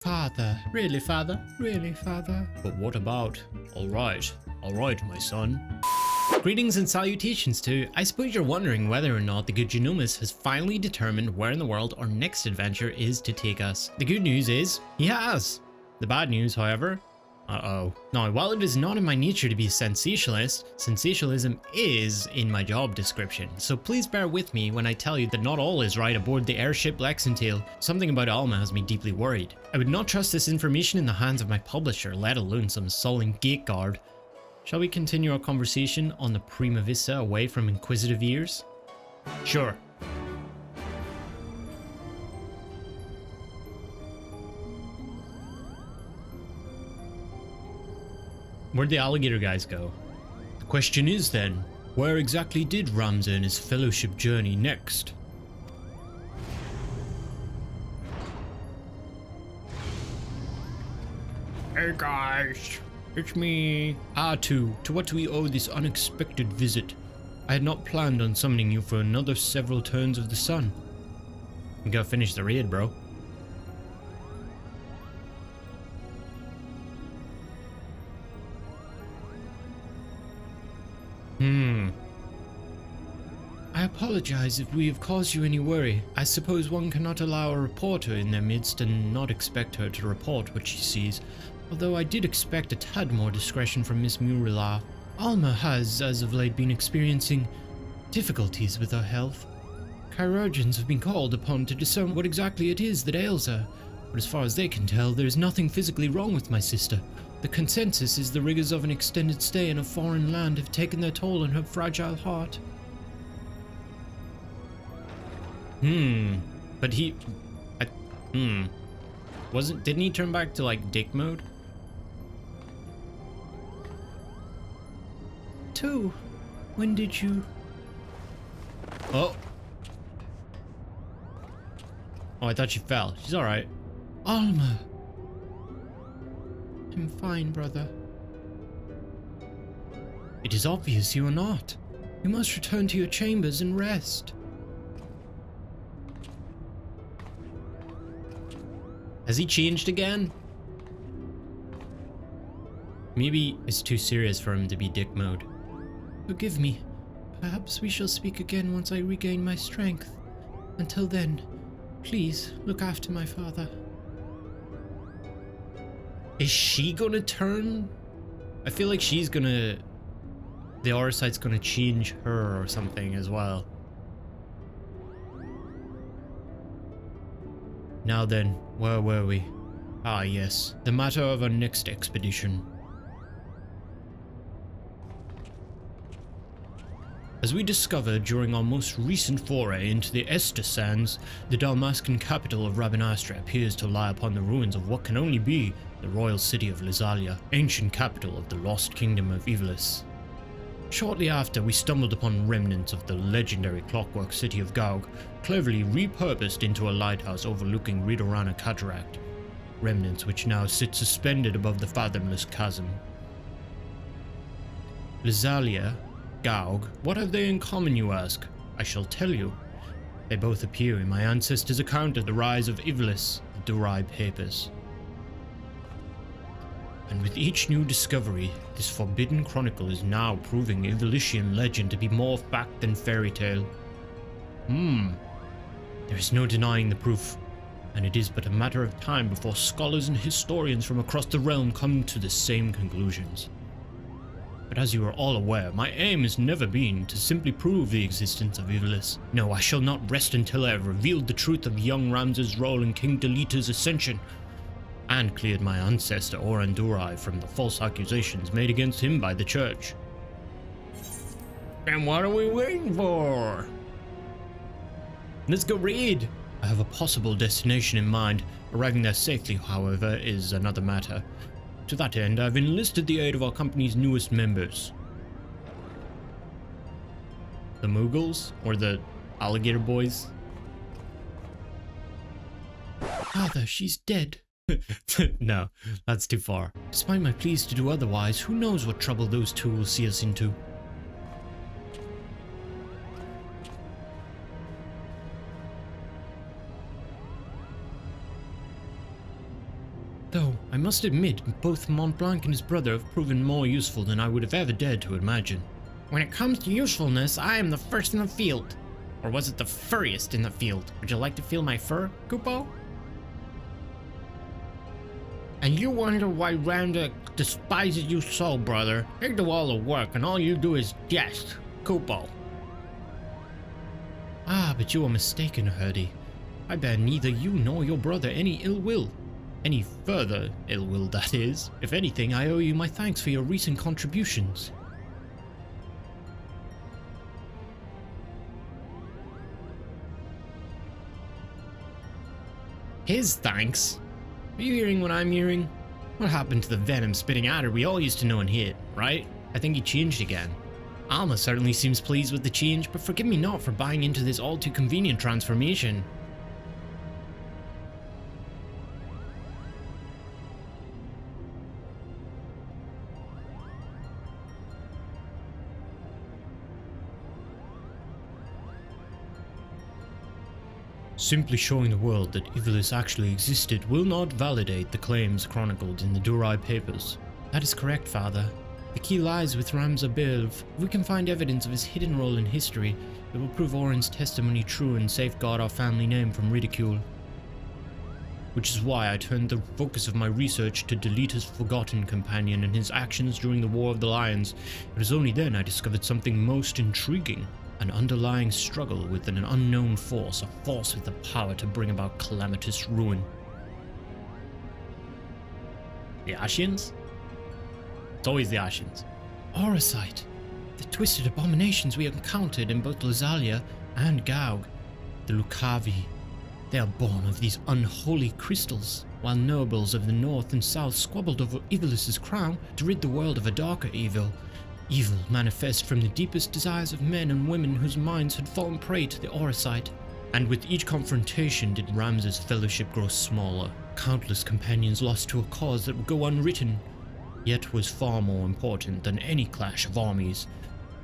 Father, really, father? Really, father? But what about? Alright, my son. Greetings and salutations too. I suppose you're wondering whether or not the good Genomics has finally determined where in the world our next adventure is to take us. The good news is, he has. The bad news, however, Now, while it is not in my nature to be a sensationalist, sensationalism is in my job description. So please bear with me when I tell you that not all is right aboard the airship Lexingale. Something about Alma has me deeply worried. I would not trust this information in the hands of my publisher, let alone some sullen gate guard. Shall we continue our conversation on the Prima Vista away from inquisitive ears? Sure. Where'd the alligator guys go? The question is then, where exactly did Ramza and his fellowship journey next? Hey guys, it's me. To what do we owe this unexpected visit? I had not planned on summoning you for another several turns of the sun. You gotta finish the raid, bro. I apologize if we have caused you any worry. I suppose one cannot allow a reporter in their midst and not expect her to report what she sees, although I did expect a tad more discretion from Miss Murila. Alma has, as of late, been experiencing difficulties with her health. Chirurgeons have been called upon to discern what exactly it is that ails her, but as far as they can tell, there is nothing physically wrong with my sister. The consensus is the rigors of an extended stay in a foreign land have taken their toll on her fragile heart. But didn't he turn back to like dick mode? Two, when did you? Oh, I thought she fell. She's alright. Alma. I'm fine, brother. It is obvious you are not. You must return to your chambers and rest. Has he changed again? Maybe it's too serious for him to be dick mode. Forgive me. Perhaps we shall speak again once I regain my strength. Until then, please look after my father. Is she gonna turn? I feel like she's gonna... The aura site's gonna change her or something as well. Now then, where were we? Ah yes, the matter of our next expedition. As we discovered during our most recent foray into the Ester Sands, the Dalmascan capital of Rabanastra appears to lie upon the ruins of what can only be the royal city of Lysalia, ancient capital of the lost kingdom of Ivalice. Shortly after, we stumbled upon remnants of the legendary clockwork city of Gaug, cleverly repurposed into a lighthouse overlooking Ridorana Cataract, remnants which now sit suspended above the fathomless chasm. Lysalia, Gaug, what have they in common, you ask? I shall tell you. They both appear in my ancestors' account of the rise of Ivalice, the Durai papers. And with each new discovery, this forbidden chronicle is now proving Ivalician legend to be more fact than fairy tale. There is no denying the proof, and it is but a matter of time before scholars and historians from across the realm come to the same conclusions. But as you are all aware, my aim has never been to simply prove the existence of Ivalice. No, I shall not rest until I have revealed the truth of young Ramza's role in King Delita's ascension, and cleared my ancestor Orandurai from the false accusations made against him by the church. And what are we waiting for? Let's go raid! I have a possible destination in mind. Arriving there safely, however, is another matter. To that end, I've enlisted the aid of our company's newest members. The Mughals? Or the alligator boys? Father, she's dead. No, that's too far. Despite my pleas to do otherwise, who knows what trouble those two will see us into. must admit, both Mont Blanc and his brother have proven more useful than I would have ever dared to imagine. When it comes to usefulness, I am the first in the field. Or was it the furriest in the field? Would you like to feel my fur, Kupo? And you wonder why Randa despises you so, brother. They do all the work and all you do is jest, Kupo. Ah, but you are mistaken, Herdy. I bear neither you nor your brother any ill will. Any further ill will, that is. If anything, I owe you my thanks for your recent contributions. His thanks? Are you hearing what I'm hearing? What happened to the venom-spitting adder we all used to know and hate, right? I think he changed again. Alma certainly seems pleased with the change, but forgive me not for buying into this all-too-convenient transformation. Simply showing the world that Ivalice actually existed will not validate the claims chronicled in the Durai papers. That is correct, Father. The key lies with Ramza Bilv. If we can find evidence of his hidden role in history, it will prove Oren's testimony true and safeguard our family name from ridicule. Which is why I turned the focus of my research to Delita's forgotten companion and his actions during the War of the Lions. It was only then I discovered something most intriguing. An underlying struggle with an unknown force, a force with the power to bring about calamitous ruin. The Ashians? It's always the Ashians. Orosite, the twisted abominations we encountered in both Lazalia and Gaug. The Lucavi. They are born of these unholy crystals, while nobles of the north and south squabbled over Ivalice's crown to rid the world of a darker evil. Evil manifest from the deepest desires of men and women whose minds had fallen prey to the Orosite. And with each confrontation did Ramza's fellowship grow smaller. Countless companions lost to a cause that would go unwritten, yet was far more important than any clash of armies.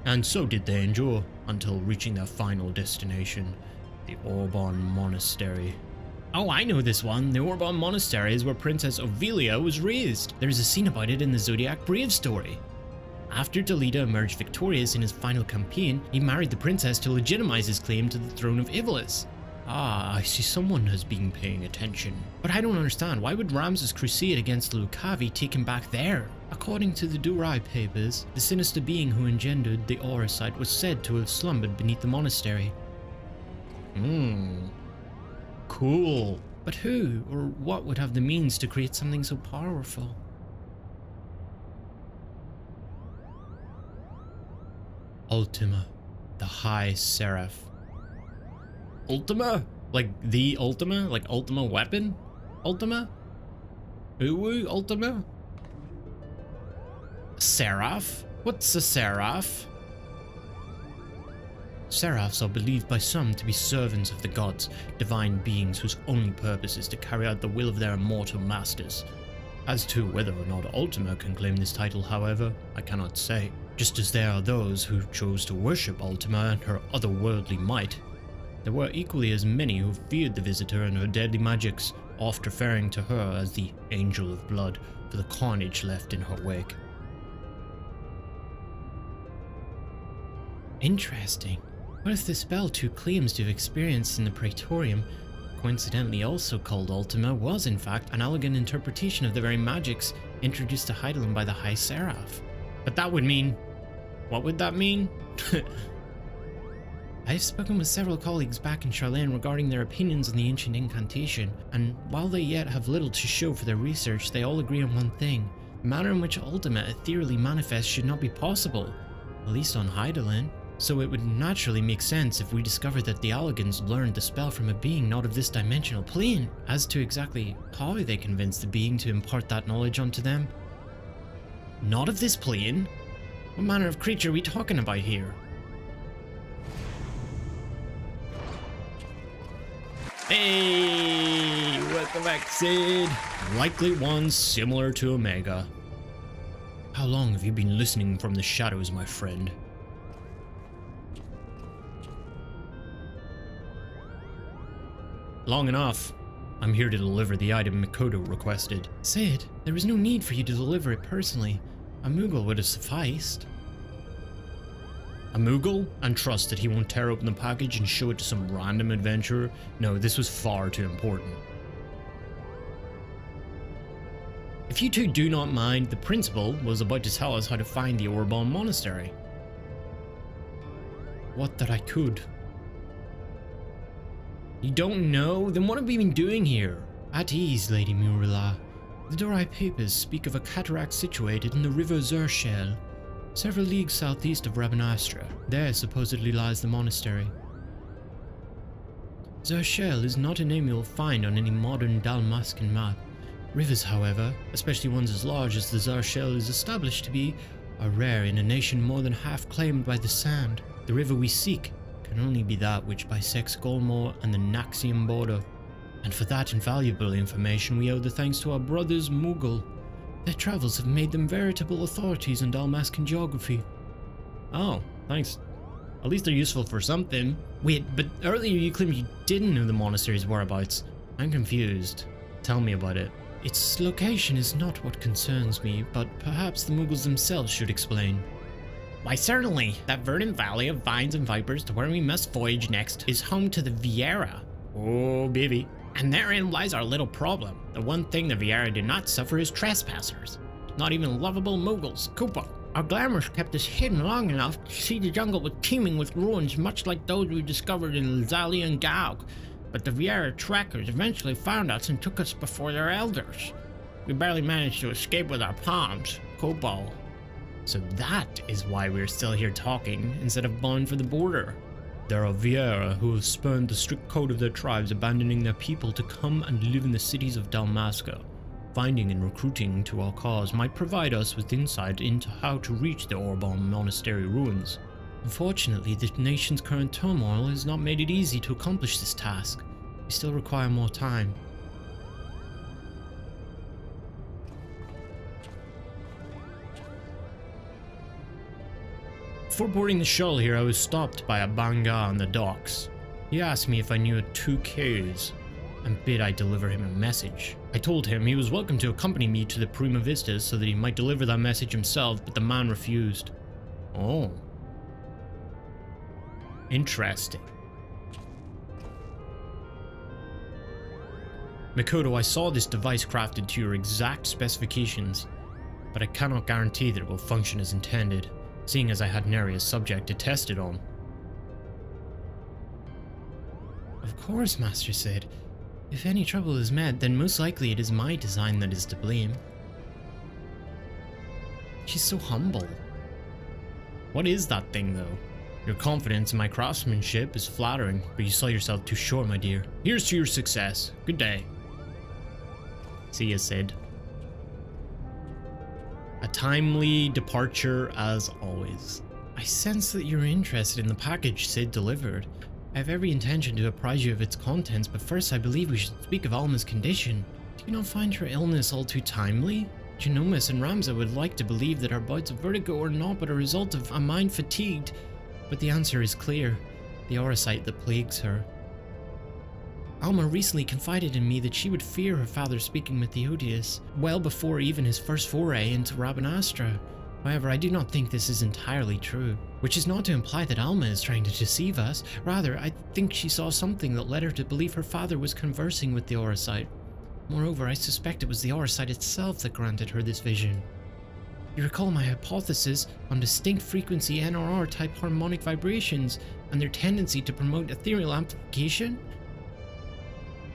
And so did they endure, until reaching their final destination, the Orbonne Monastary. Oh, I know this one. The Orbonne Monastary is where Princess Ovelia was raised. There is a scene about it in the Zodiac Brave story. After Delita emerged victorious in his final campaign, he married the princess to legitimize his claim to the throne of Ivalice. Ah, I see someone has been paying attention. But I don't understand, why would Ramza's crusade against the Lucavi take him back there? According to the Durai papers, the sinister being who engendered the Orosite was said to have slumbered beneath the monastery. Cool. But who or what would have the means to create something so powerful? Ultima, the High Seraph. Ultima? Like the Ultima? Like Ultima weapon? Ultima? Uwu Ultima? Seraph? What's a Seraph? Seraphs are believed by some to be servants of the gods, divine beings whose only purpose is to carry out the will of their immortal masters. As to whether or not Ultima can claim this title, however, I cannot say. Just as there are those who chose to worship Ultima and her otherworldly might, there were equally as many who feared the visitor and her deadly magics, oft referring to her as the Angel of Blood for the carnage left in her wake. Interesting. What if the spell Two claims to have experienced in the Praetorium, coincidentally also called Ultima, was in fact an elegant interpretation of the very magics introduced to Heidelin by the High Seraph? But that would mean... what would that mean? I've spoken with several colleagues back in Charlene regarding their opinions on the ancient incantation, and while they yet have little to show for their research, they all agree on one thing. The manner in which Ultima ethereally manifests should not be possible, at least on Heidelin. So it would naturally make sense if we discovered that the Alligans learned the spell from a being not of this dimensional plane. As to exactly how they convinced the being to impart that knowledge onto them. Not of this plane? What manner of creature are we talking about here? Hey, welcome back, Sid. Likely one similar to Omega. How long have you been listening from the shadows, my friend? Long enough. I'm here to deliver the item Mikoto requested. Sid, there is no need for you to deliver it personally. A Moogle would have sufficed. A Moogle? And trust that he won't tear open the package and show it to some random adventurer? No, this was far too important. If you two do not mind, the principal was about to tell us how to find the Orbonne Monastary. What that I could. You don't know? Then what have we been doing here? At ease, Lady Murila. The Dorai papers speak of a cataract situated in the river Zurshel, several leagues southeast of Rabanastra. There supposedly lies the monastery. Zurshel is not a name you'll find on any modern Dalmascan map. Rivers, however, especially ones as large as the Zurshel is established to be, are rare in a nation more than half claimed by the sand. The river we seek can only be that which bisects Golmor and the Naxian border. And for that invaluable information we owe the thanks to our brothers Moogle. Their travels have made them veritable authorities in Dalmascan geography. Oh, thanks. At least they're useful for something. Wait, but earlier you claimed you didn't know the monastery's whereabouts. I'm confused. Tell me about it. Its location is not what concerns me, but perhaps the Moogles themselves should explain. Why certainly, that verdant valley of vines and vipers to where we must voyage next is home to the Viera. Oh, baby. And therein lies our little problem. The one thing the Viera do not suffer is trespassers. Not even lovable Moogles, Koopa. Our glamours kept us hidden long enough to see the jungle was teeming with ruins much like those we discovered in Lizali and Gaug. But the Viera trackers eventually found us and took us before their elders. We barely managed to escape with our palms, Koopa. So that is why we're still here talking, instead of bound for the border. There are Viera who have spurned the strict code of their tribes, abandoning their people to come and live in the cities of Dalmasca. Finding and recruiting to our cause might provide us with insight into how to reach the Orbonne Monastary ruins. Unfortunately, the nation's current turmoil has not made it easy to accomplish this task. We still require more time. Before boarding the shuttle here, I was stopped by a Banga on the docks. He asked me if I knew 2Ks and bid I deliver him a message. I told him he was welcome to accompany me to the Prima Vista so that he might deliver that message himself, but the man refused. Oh. Interesting. Mikoto, I saw this device crafted to your exact specifications, but I cannot guarantee that it will function as intended, seeing as I had nary a subject to test it on. Of course, Master Sid. If any trouble is met, then most likely it is my design that is to blame. She's so humble. What is that thing, though? Your confidence in my craftsmanship is flattering, but you sell yourself too short, my dear. Here's to your success. Good day. See ya, Sid. A timely departure as always. I sense that you're interested in the package Sid delivered. I have every intention to apprise you of its contents, but first I believe we should speak of Alma's condition. Do you not find her illness all too timely? Genomus and Ramza would like to believe that her bouts of vertigo are not but a result of a mind fatigued, but the answer is clear: the auracite that plagues her. Alma recently confided in me that she would fear her father speaking with the Odious, well before even his first foray into Rabanastra. However, I do not think this is entirely true, which is not to imply that Alma is trying to deceive us. Rather, I think she saw something that led her to believe her father was conversing with the auracite. Moreover, I suspect it was the auracite itself that granted her this vision. You recall my hypothesis on distinct frequency NRR type harmonic vibrations and their tendency to promote ethereal amplification?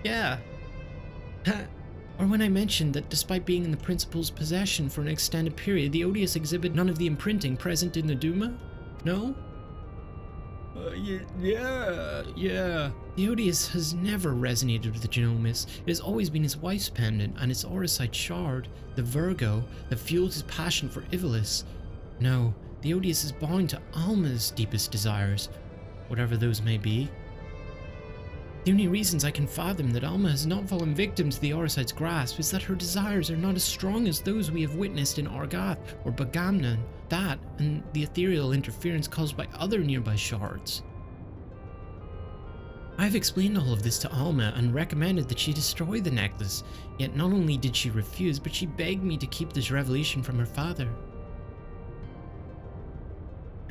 Yeah. Or when I mentioned that despite being in the principal's possession for an extended period, the Odious exhibit none of the imprinting present in the Duma? No? Yeah. The Odious has never resonated with the Genomus. It has always been his wife's pendant and its auracite shard, the Virgo, that fuels his passion for Ivalice. No, the Odious is bound to Alma's deepest desires, whatever those may be. The only reasons I can fathom that Alma has not fallen victim to the auracite's grasp is that her desires are not as strong as those we have witnessed in Argath or Bagamnan, that and the ethereal interference caused by other nearby shards. I've explained all of this to Alma and recommended that she destroy the necklace, yet not only did she refuse, but she begged me to keep this revelation from her father.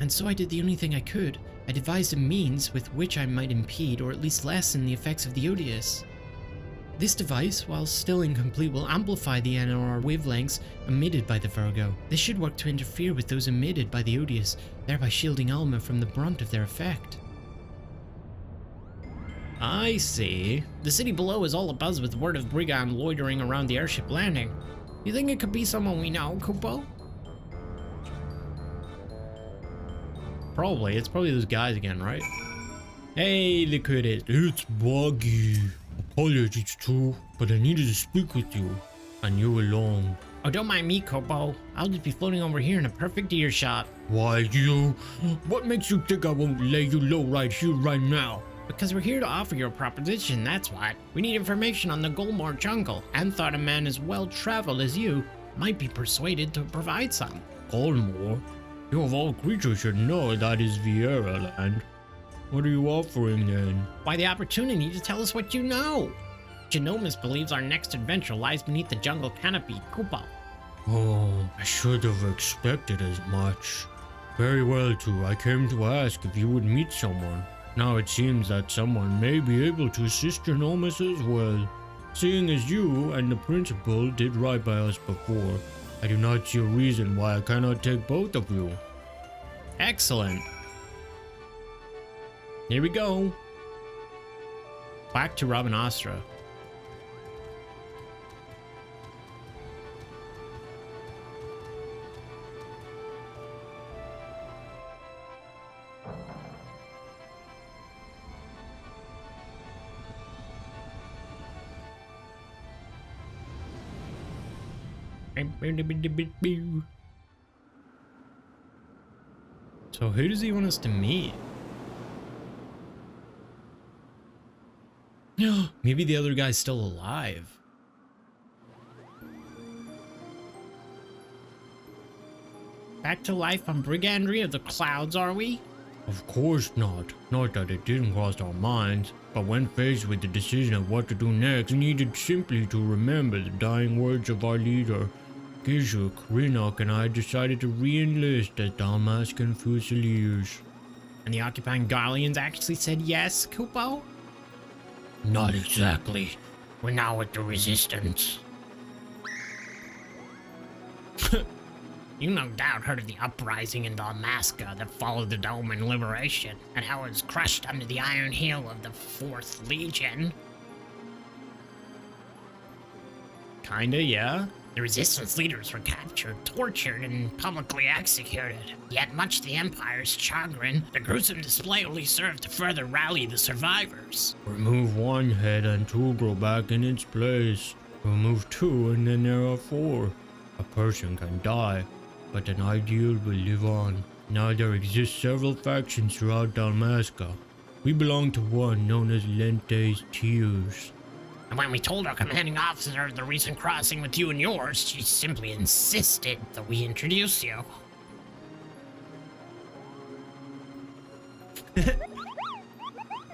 And so I did the only thing I could. I devised a means with which I might impede or at least lessen the effects of the odious. This device, while still incomplete, will amplify the NR wavelengths emitted by the Virgo. This should work to interfere with those emitted by the odious, thereby shielding Alma from the brunt of their effect. I see. The city below is all abuzz with word of brigand loitering around the airship landing. You think it could be someone we know, Kupo? Probably. It's probably those guys again, right? Hey, look who it is. It's Buggy. Apologies too, but I needed to speak with you, and you alone. Oh, don't mind me, Kupo. I'll just be floating over here in a perfect earshot. Why you? What makes you think I won't lay you low right here, right now? Because we're here to offer you a proposition, that's what. We need information on the Golmore jungle, and thought a man as well-traveled as you might be persuaded to provide some. Golmore? You of all creatures should know that is Vieira land. What are you offering then? Why, the opportunity to tell us what you know. Genomus believes our next adventure lies beneath the jungle canopy, Kupo. Oh, I should have expected as much. Very well too, I came to ask if you would meet someone. Now it seems that someone may be able to assist Genomus as well. Seeing as you and the principal did right by us before, I do not see a reason why I cannot take both of you. Excellent. Here we go. Back to Rabanastra. So who does he want us to meet? Maybe the other guy's still alive. Back to life on Brigandry of the Clouds, are we? Of course not. Not that it didn't cross our minds, but when faced with the decision of what to do next, we needed simply to remember the dying words of our leader. Gizuk, Rinok, and I decided to re-enlist as Dalmascan Fusiliers. And the occupying Garleans actually said yes, Kupo? Not exactly. We're now with the Resistance. You no doubt heard of the uprising in Dalmasca that followed the Doman liberation, and how it was crushed under the iron heel of the 4th Legion. Kinda, yeah. The resistance leaders were captured, tortured, and publicly executed. Yet, much to the Empire's chagrin, the gruesome display only served to further rally the survivors. Remove one head and 2 grow back in its place. Remove 2 and then there are 4. A person can die, but an ideal will live on. Now there exist several factions throughout Dalmasca. We belong to one known as Lente's Tears. And when we told our commanding officer of the recent crossing with you and yours, she simply insisted that we introduce you.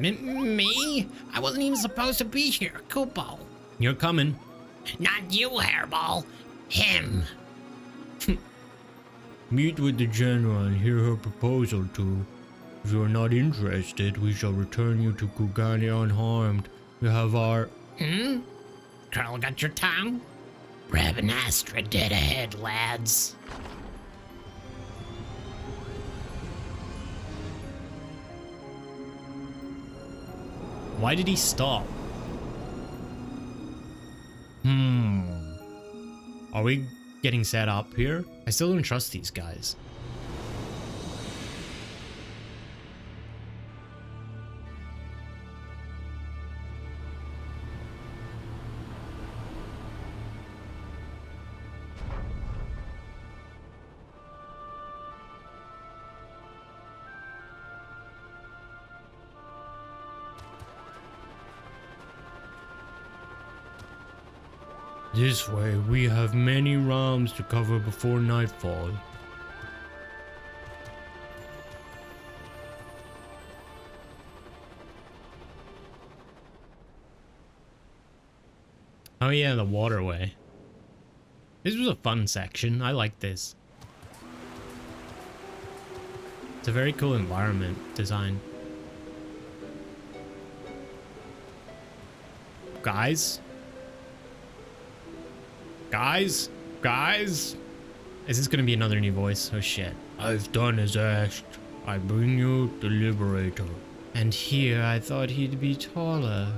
Me? I wasn't even supposed to be here, Kupo. You're coming. Not you, Hairball. Him. Meet with the general and hear her proposal too. If you are not interested, we shall return you to Kugani unharmed. We have our... Colonel got your tongue? Rabanastra dead ahead, lads. Why did he stop? Are we getting set up here? I still don't trust these guys. This way, we have many realms to cover before nightfall. Oh yeah, the waterway. This was a fun section. I like this. It's a very cool environment design. Guys? Guys? Guys? Is this gonna be another new voice? Oh shit. I've done as asked. I bring you the Liberator. And here I thought he'd be taller.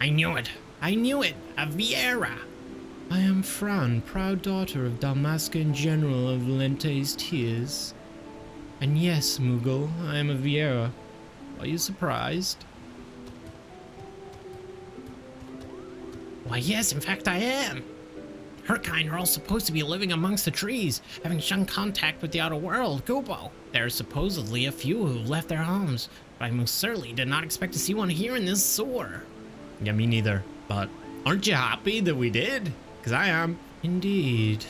I knew it. I knew it. A Vieira. I am Fran, proud daughter of Dalmasca and General of Lente's Tears. And yes, Moogle, I am a Vieira. Are you surprised? Why, yes, in fact I am. Her kind are all supposed to be living amongst the trees, having shunned contact with the outer world, Kupo. There are supposedly a few who've left their homes, but I most certainly did not expect to see one here in this sewer. Yeah, me neither. But aren't you happy that we did? Because I am. Indeed.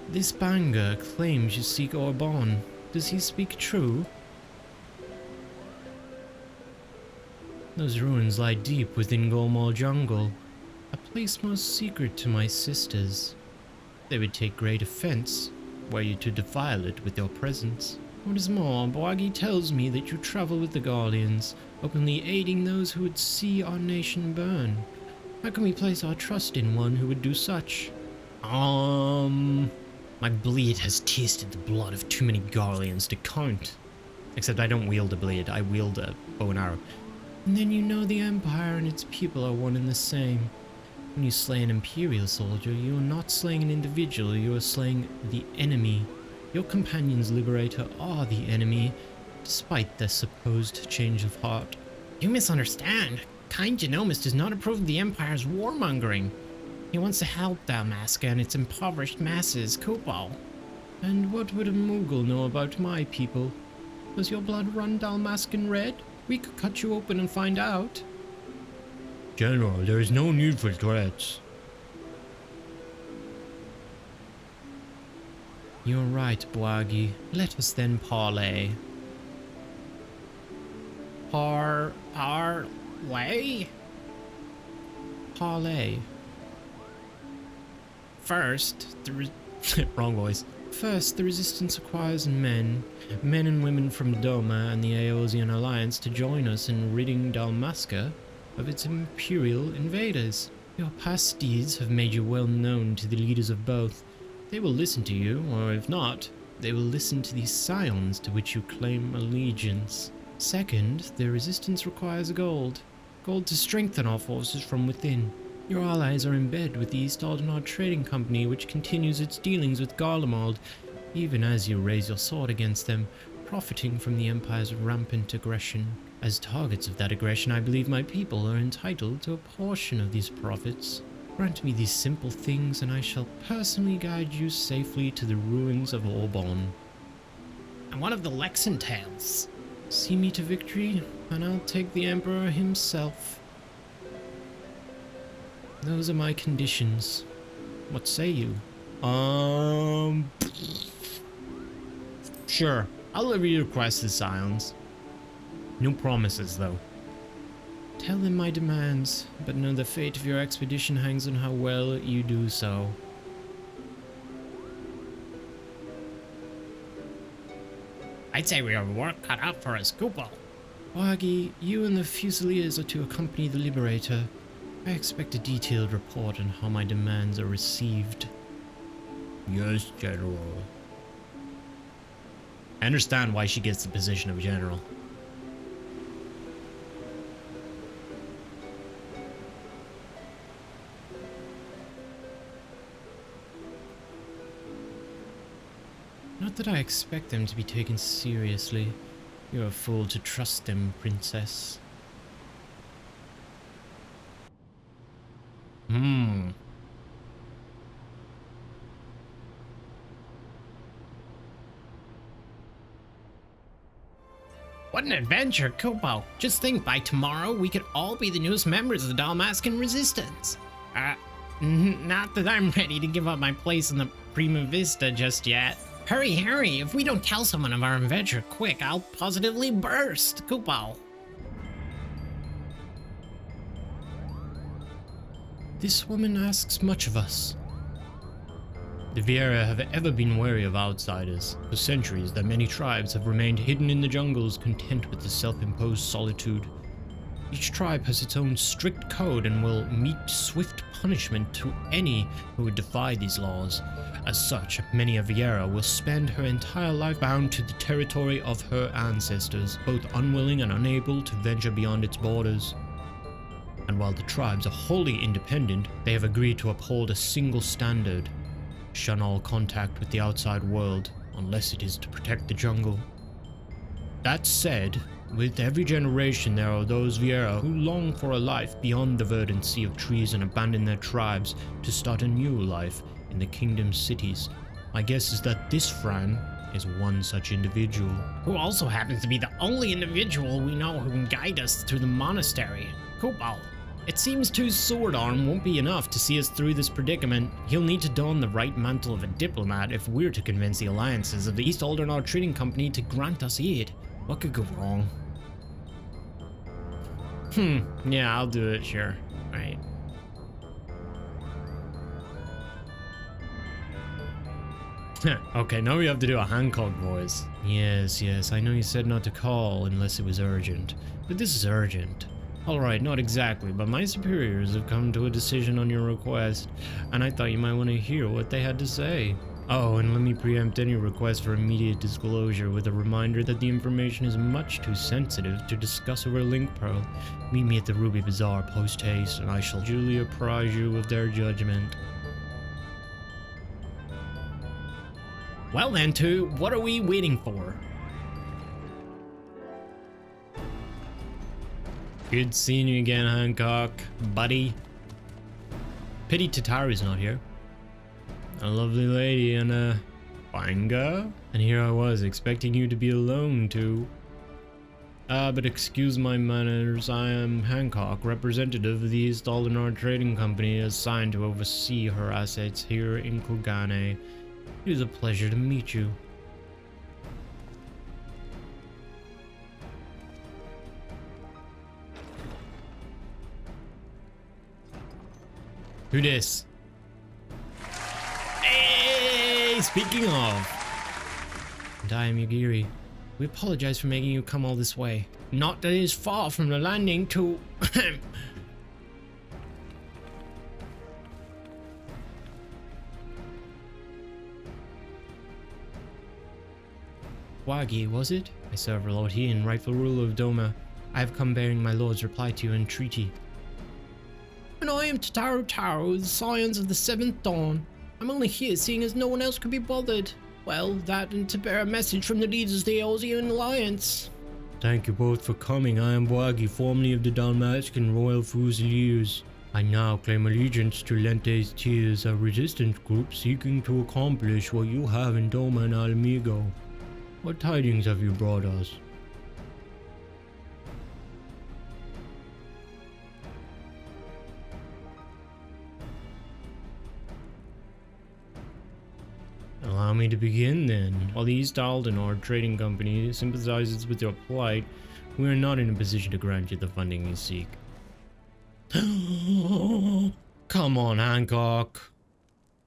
This Banga claims you seek Orbonne. Does he speak true? Those ruins lie deep within Golmol Jungle, a place most secret to my sisters. They would take great offense were you to defile it with your presence. What is more, Boagi tells me that you travel with the Guardians, openly aiding those who would see our nation burn. How can we place our trust in one who would do such? My blade has tasted the blood of too many Guardians to count. Except I don't wield a blade, I wield a bow and arrow. And then you know the Empire and its people are one and the same. When you slay an Imperial soldier, you are not slaying an individual, you are slaying the enemy. Your companions, Liberator, are the enemy, despite their supposed change of heart. You misunderstand. Kind Genomist does not approve of the Empire's warmongering. He wants to help Dalmasca and its impoverished masses, Kupo. And what would a Moogle know about my people? Does your blood run Dalmascan red? We could cut you open and find out. General, there is no need for threats. You're right, Boagi. Let us then parley. Parley? Parley. First, Wrong voice. First, the Resistance requires men and women from Doma and the Aeosian Alliance to join us in ridding Dalmasca of its Imperial invaders. Your past deeds have made you well known to the leaders of both. They will listen to you, or if not, they will listen to these scions to which you claim allegiance. Second, the Resistance requires gold. Gold to strengthen our forces from within. Your allies are in bed with the East Aldenard Trading Company, which continues its dealings with Garlemald, even as you raise your sword against them, profiting from the Empire's rampant aggression. As targets of that aggression, I believe my people are entitled to a portion of these profits. Grant me these simple things, and I shall personally guide you safely to the ruins of Orbonne. and one of the Lexan tales. See me to victory, and I'll take the Emperor himself. Those are my conditions. What say you? Sure. I'll deliver your request to Scions. No promises, though. Tell them my demands, but know the fate of your expedition hangs on how well you do so. I'd say we have work cut out for us, Kupo. Wagi, you and the Fusiliers are to accompany the Liberator. I expect a detailed report on how my demands are received. Yes, General. I understand why she gets the position of General. Not that I expect them to be taken seriously. You're a fool to trust them, Princess. What an adventure, Kupo. Just think, by tomorrow, we could all be the newest members of the Dalmascan Resistance. Not that I'm ready to give up my place in the Prima Vista just yet. Hurry, hurry. If we don't tell someone of our adventure quick, I'll positively burst, Kupo. This woman asks much of us. The Viera have ever been wary of outsiders. For centuries, their many tribes have remained hidden in the jungles, content with the self-imposed solitude. Each tribe has its own strict code and will meet swift punishment to any who would defy these laws. As such, many a Viera will spend her entire life bound to the territory of her ancestors, both unwilling and unable to venture beyond its borders. And while the tribes are wholly independent, they have agreed to uphold a single standard: shun all contact with the outside world, unless it is to protect the jungle. That said, with every generation there are those Viera who long for a life beyond the verdant sea of trees and abandon their tribes to start a new life in the kingdom's cities. My guess is that this Fran is one such individual. Who also happens to be the only individual we know who can guide us through the monastery. Kupal. It seems Two's sword arm won't be enough to see us through this predicament. He'll need to don the right mantle of a diplomat if we're to convince the alliances of the East Aldenard Trading Company to grant us aid. What could go wrong? Yeah, I'll do it, sure. Right. Okay, now we have to do a Hancock voice. Yes, I know you said not to call unless it was urgent, but this is urgent. Alright, not exactly, but my superiors have come to a decision on your request, and I thought you might want to hear what they had to say. Oh, and let me preempt any request for immediate disclosure with a reminder that the information is much too sensitive to discuss over Link Pearl. Meet me at the Ruby Bazaar post-haste, and I shall duly apprise you of their judgment. Well then, Two, what are we waiting for? Good seeing you again, Hancock, buddy. Pity Tataru's not here. A lovely lady and a fine girl. And here I was, expecting you to be alone, too. But excuse my manners, I am Hancock, representative of the East Aldenard Trading Company, assigned to oversee her assets here in Kugane. It is a pleasure to meet you. Who dis? Hey, speaking of. And I am Yagiri. We apologize for making you come all this way. Not that it is far from the landing to... Wagi, was it? I serve Lord Hien, rightful ruler of Doma. I have come bearing my lord's reply to your entreaty. And I am Tataru Taro, the Scions of the Seventh Dawn. I'm only here seeing as no one else could be bothered. Well, that and to bear a message from the leaders of the Eosian Alliance. Thank you both for coming. I am Wagi, formerly of the Dalmatian Royal Fusiliers. I now claim allegiance to Lente's Tears, a resistance group seeking to accomplish what you have in Doma and Alamigo. What tidings have you brought us? Allow me to begin then. While the East Aldenard Trading Company sympathizes with your plight, we are not in a position to grant you the funding you seek. Come on, Hancock.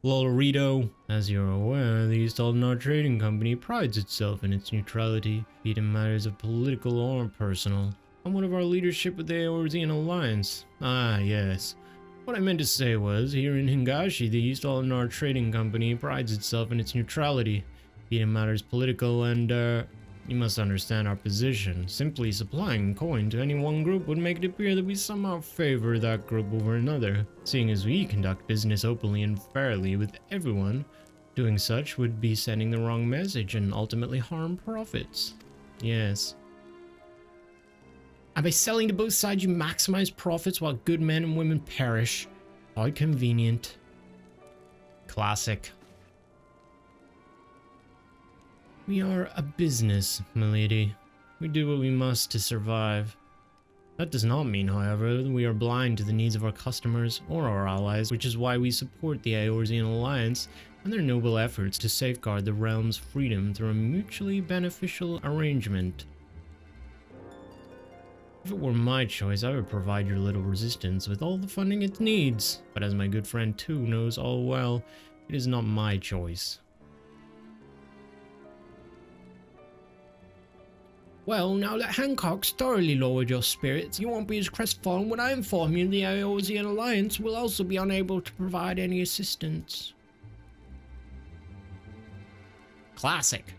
Lolorito. As you're aware, the East Aldenard Trading Company prides itself in its neutrality, be it in matters of political or personal. I'm one of our leadership with the Eosian Alliance. Ah, yes. What I meant to say was, here in Hingashi, the East Aldenard Trading Company prides itself in its neutrality, be it in matters political and, you must understand our position. Simply supplying coin to any one group would make it appear that we somehow favor that group over another. Seeing as we conduct business openly and fairly with everyone, doing such would be sending the wrong message and ultimately harm profits. Yes. And by selling to both sides, you maximize profits while good men and women perish. How convenient. Classic. We are a business, milady. We do what we must to survive. That does not mean, however, that we are blind to the needs of our customers or our allies, which is why we support the Eosian Alliance and their noble efforts to safeguard the realm's freedom through a mutually beneficial arrangement. If it were my choice, I would provide your little resistance with all the funding it needs. But as my good friend 2 knows all well, it is not my choice. Well, now that Hancock's thoroughly lowered your spirits, you won't be as crestfallen when I inform you the Ivalice Alliance will also be unable to provide any assistance. Classic.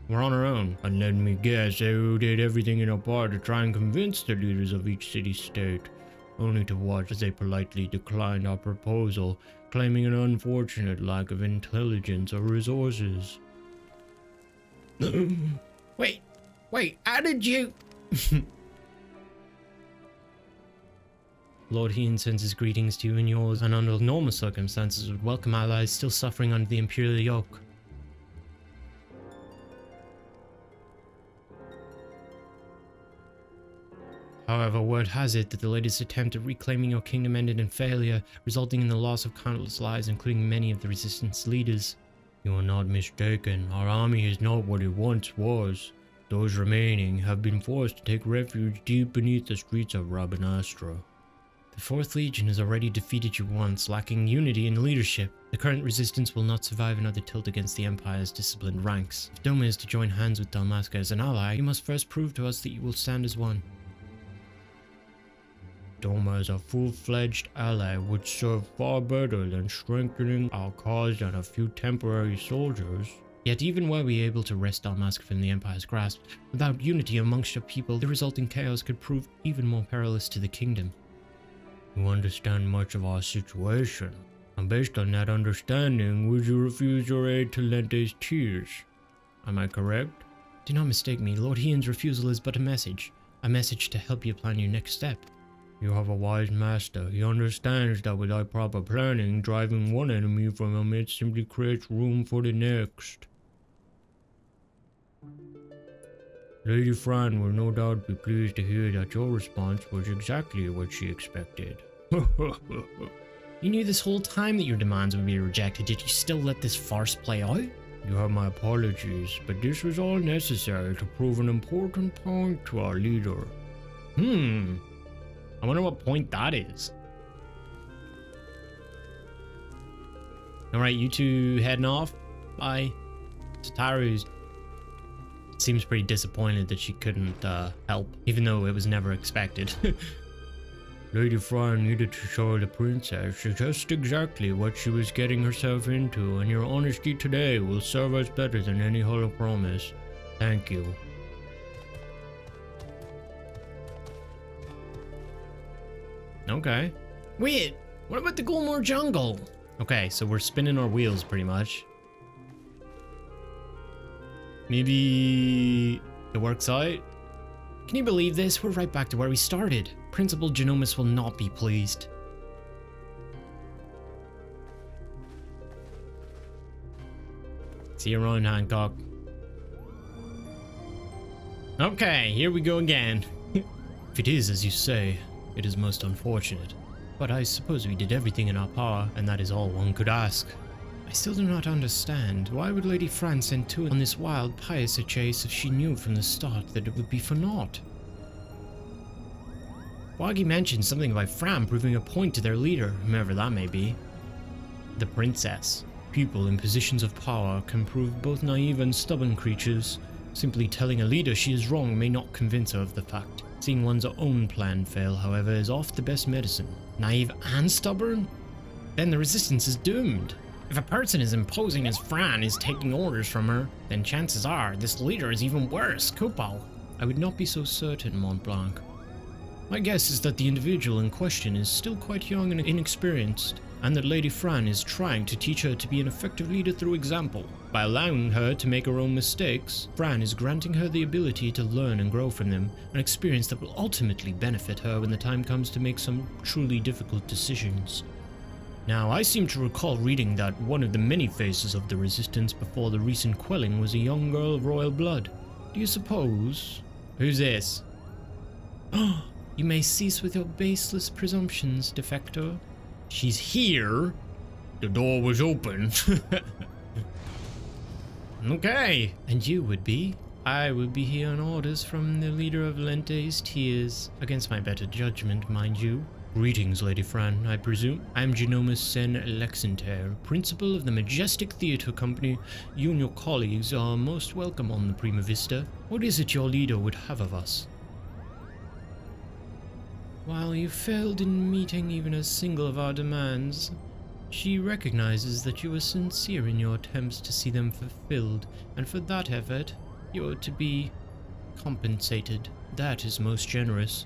We're on our own. And let me guess, they did everything in our power to try and convince the leaders of each city-state, only to watch as they politely declined our proposal, claiming an unfortunate lack of intelligence or resources. Wait, how did you... Lord Heen sends his greetings to you and yours, and under normal circumstances would welcome allies still suffering under the Imperial yoke. However, word has it that the latest attempt at reclaiming your kingdom ended in failure, resulting in the loss of countless lives, including many of the resistance leaders. You are not mistaken. Our army is not what it once was. Those remaining have been forced to take refuge deep beneath the streets of Rabanastra. The 4th Legion has already defeated you once, lacking unity and leadership. The current resistance will not survive another tilt against the Empire's disciplined ranks. If Doma is to join hands with Dalmasca as an ally, you must first prove to us that you will stand as one. Doma as a full-fledged ally would serve far better than strengthening our cause and a few temporary soldiers. Yet even were we able to wrest Dalmasca from the Empire's grasp, without unity amongst your people, the resulting chaos could prove even more perilous to the kingdom. You understand much of our situation, and based on that understanding, would you refuse your aid to Lente's tears? Am I correct? Do not mistake me, Lord Heen's refusal is but a message to help you plan your next step. You have a wise master. He understands that without proper planning, driving one enemy from our midst simply creates room for the next. Lady Fran will no doubt be pleased to hear that your response was exactly what she expected. You knew this whole time that your demands would be rejected, yet you still let this farce play out? You have my apologies, but this was all necessary to prove an important point to our leader. I wonder what point that is. Alright, you two heading off? Bye. Tataru seems pretty disappointed that she couldn't help, even though it was never expected. Lady Fran needed to show the princess just exactly what she was getting herself into, and your honesty today will serve us better than any hollow promise. Thank you. Okay. Wait, what about the Gulmore jungle? Okay, so we're spinning our wheels pretty much. Maybe it works out? Can you believe this? We're right back to where we started. Principal Geonomus will not be pleased. See you around, Hancock. Okay, here we go again. If it is as you say, it is most unfortunate. But I suppose we did everything in our power, and that is all one could ask. I still do not understand. Why would Lady Fran send two on this wild, pious chase if she knew from the start that it would be for naught? Boggy mentioned something about Fran proving a point to their leader, whomever that may be. The princess. People in positions of power can prove both naive and stubborn creatures. Simply telling a leader she is wrong may not convince her of the fact. Seeing one's own plan fail, however, is oft the best medicine. Naive and stubborn? Then the resistance is doomed. If a person as imposing as Fran is taking orders from her, then chances are this leader is even worse, Kupo. I would not be so certain, Mont Blanc. My guess is that the individual in question is still quite young and inexperienced, and that Lady Fran is trying to teach her to be an effective leader through example. By allowing her to make her own mistakes, Fran is granting her the ability to learn and grow from them, an experience that will ultimately benefit her when the time comes to make some truly difficult decisions. Now, I seem to recall reading that one of the many faces of the resistance before the recent quelling was a young girl of royal blood. Do you suppose... Who's this? Oh, you may cease with your baseless presumptions, defector. She's here. The door was open. Okay. And you would be? I will be here on orders from the leader of Lente's Tears, against my better judgment, mind you. Greetings, Lady Fran, I presume. I am Genomus Sen Lexenter, principal of the Majestic Theatre Company. You and your colleagues are most welcome on the Prima Vista. What is it your leader would have of us? While you failed in meeting even a single of our demands, she recognizes that you were sincere in your attempts to see them fulfilled, and for that effort, you are to be compensated. That is most generous.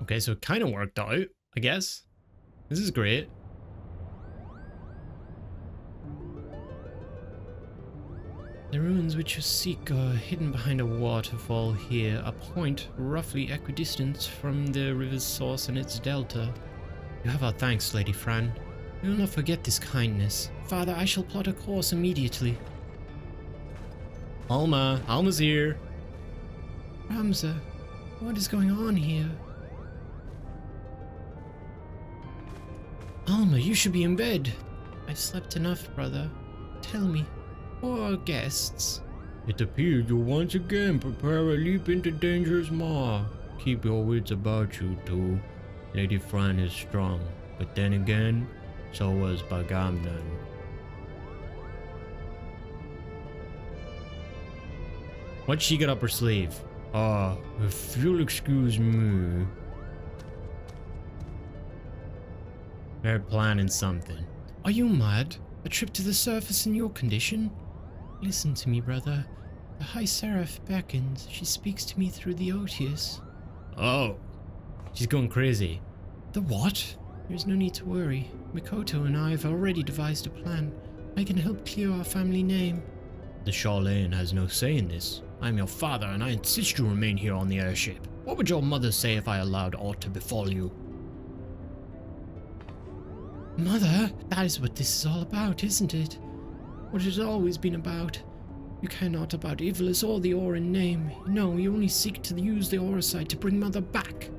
Okay, so it kind of worked out, I guess. This is great. The ruins which you seek are hidden behind a waterfall here, a point roughly equidistant from the river's source and its delta. You have our thanks, Lady Fran. We will not forget this kindness. Father, I shall plot a course immediately. Alma's here. Ramza, what is going on here? Alma, you should be in bed. I've slept enough, brother. Tell me, who are our guests? It appears you once again prepare a leap into dangerous maw. Keep your wits about you, too. Lady Fran is strong, but then again, so was Bagamnan. What's she got up her sleeve? If you'll excuse me. They're planning something. Are you mad? A trip to the surface in your condition? Listen to me, brother. The High Seraph beckons. She speaks to me through the Otius. Oh, she's going crazy. The what? There's no need to worry. Mikoto and I have already devised a plan. I can help clear our family name. The Charlene has no say in this. I'm your father and I insist you remain here on the airship. What would your mother say if I allowed aught to befall you? Mother, that is what this is all about, isn't it? What it has always been about. You care not about Ivalice or the Orin name. No, you only seek to use the Auracite to bring Mother back.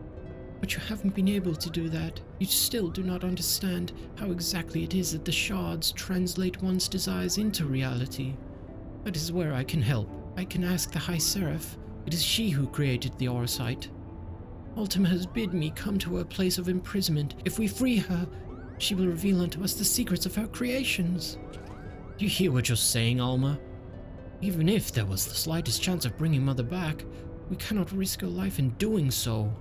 But you haven't been able to do that. You still do not understand how exactly it is that the shards translate one's desires into reality. That is where I can help. I can ask the High Seraph. It is she who created the Auracite. Ultima has bid me come to her place of imprisonment. If we free her, she will reveal unto us the secrets of her creations. Do you hear what you're saying, Alma? Even if there was the slightest chance of bringing Mother back, we cannot risk her life in doing so.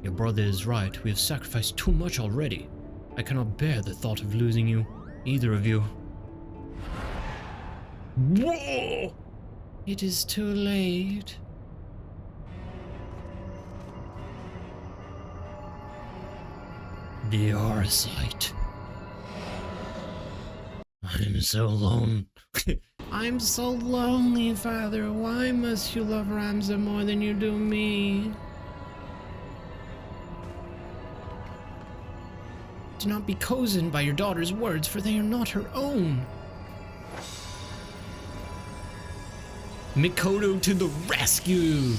Your brother is right. We have sacrificed too much already. I cannot bear the thought of losing you. Either of you. Whoa! It is too late. The Auracite. I'm so alone. I'm so lonely, Father. Why must you love Ramza more than you do me? Do not be cozened by your daughter's words, for they are not her own. Mikoto to the rescue!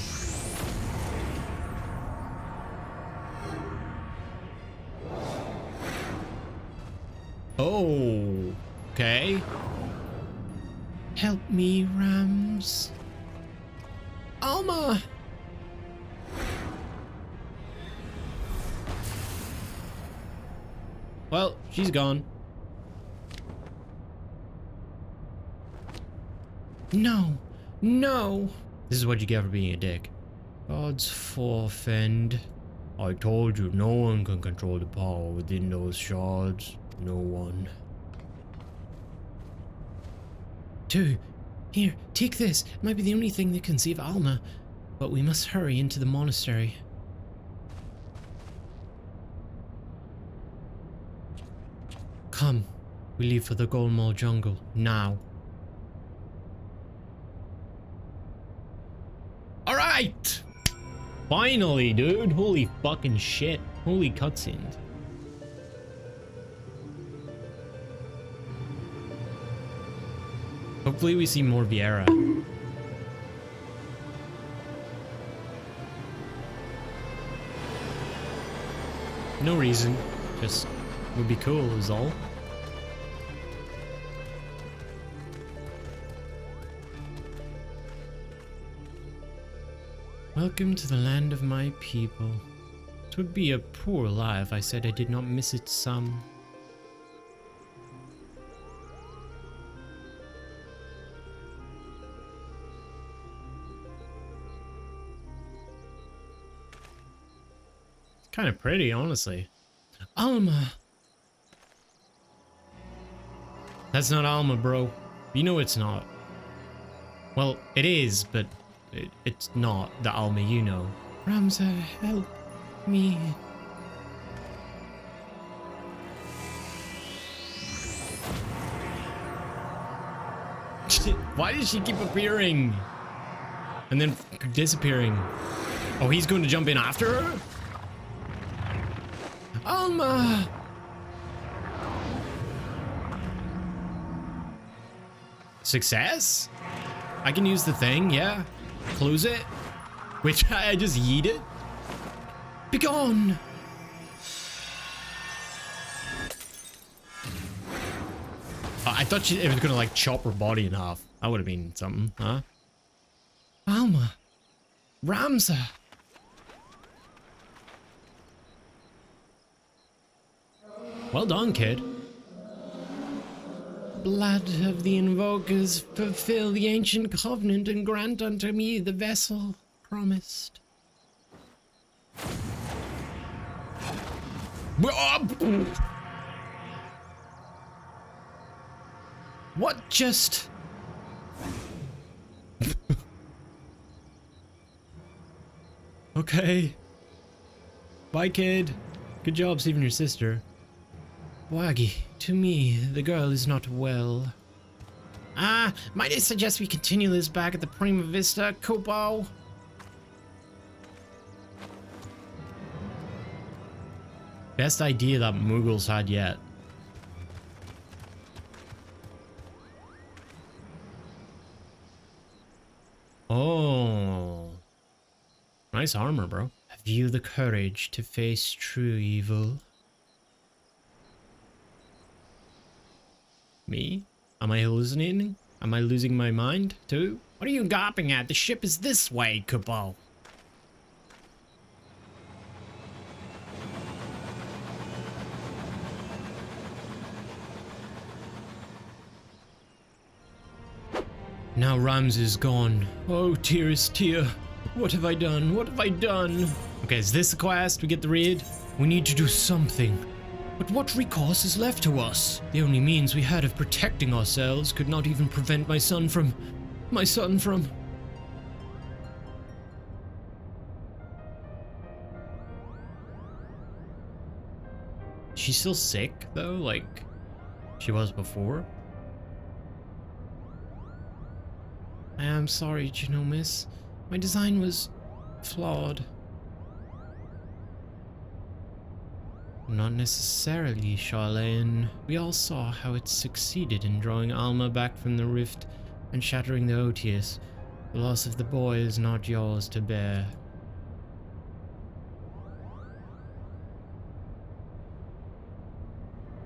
Oh, okay. Help me, Rams. Alma! Well, she's gone. No, no. This is what you get for being a dick. God's forfend. I told you, no one can control the power within those shards. No one. Two. Here, take this. It might be the only thing that can save Alma. But we must hurry into the monastery. Come. We leave for the Golmol jungle. Now. Alright! Finally, dude. Holy fucking shit. Holy cutscenes. Hopefully we see more Viera. No reason. Just would be cool is all. Welcome to the land of my people. 'Twould be a poor lie if I said I did not miss it some. Kind of pretty, honestly. Alma! That's not Alma, bro. You know it's not. Well, it is, but it's not the Alma you know. Ramza, help me. Why does she keep appearing? And then disappearing? Oh, he's going to jump in after her? Alma! Success? I can use the thing, yeah. Close it. Which I just yeet it. Begone! I thought it was gonna like chop her body in half. That would have been something, huh? Alma! Ramza! Well done, kid. Blood of the invokers, fulfill the ancient covenant and grant unto me the vessel promised. What just... Okay. Bye, kid. Good job saving your sister. Waggy, to me, the girl is not well. Might I suggest we continue this back at the Prima Vista, Kupo? Best idea that Mughals had yet. Oh. Nice armor, bro. Have you the courage to face true evil? Me? Am I hallucinating? Am I losing my mind, too? What are you gawping at? The ship is this way, Kupo. Now Rams is gone. Oh, dearest tear. What have I done? What have I done? Okay, is this the quest? We get the raid? We need to do something. But what recourse is left to us? The only means we had of protecting ourselves could not even prevent my son from... She's still sick, though, like she was before. I am sorry, Genomis. My design was flawed. Not necessarily, Charlene. We all saw how it succeeded in drawing Alma back from the rift and shattering the Otius. The loss of the boy is not yours to bear.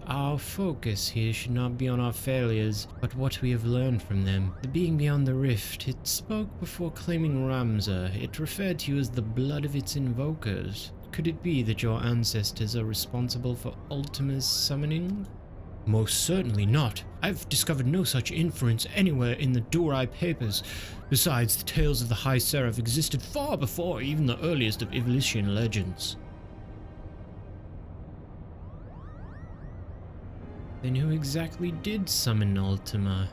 Our focus here should not be on our failures, but what we have learned from them. The being beyond the rift, it spoke before claiming Ramza. It referred to you as the blood of its invokers. Could it be that your ancestors are responsible for Ultima's summoning? Most certainly not. I've discovered no such inference anywhere in the Durai papers. Besides, the tales of the High Seraph existed far before even the earliest of Ivalician legends. Then who exactly did summon Ultima?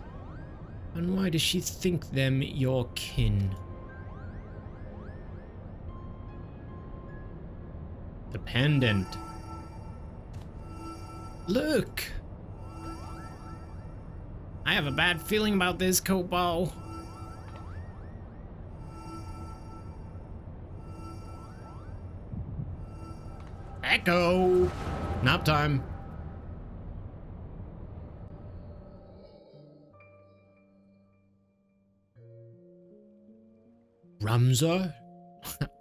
And why does she think them your kin? The pendant. Look! I have a bad feeling about this, Kupo. Echo! Nap time. Ramza?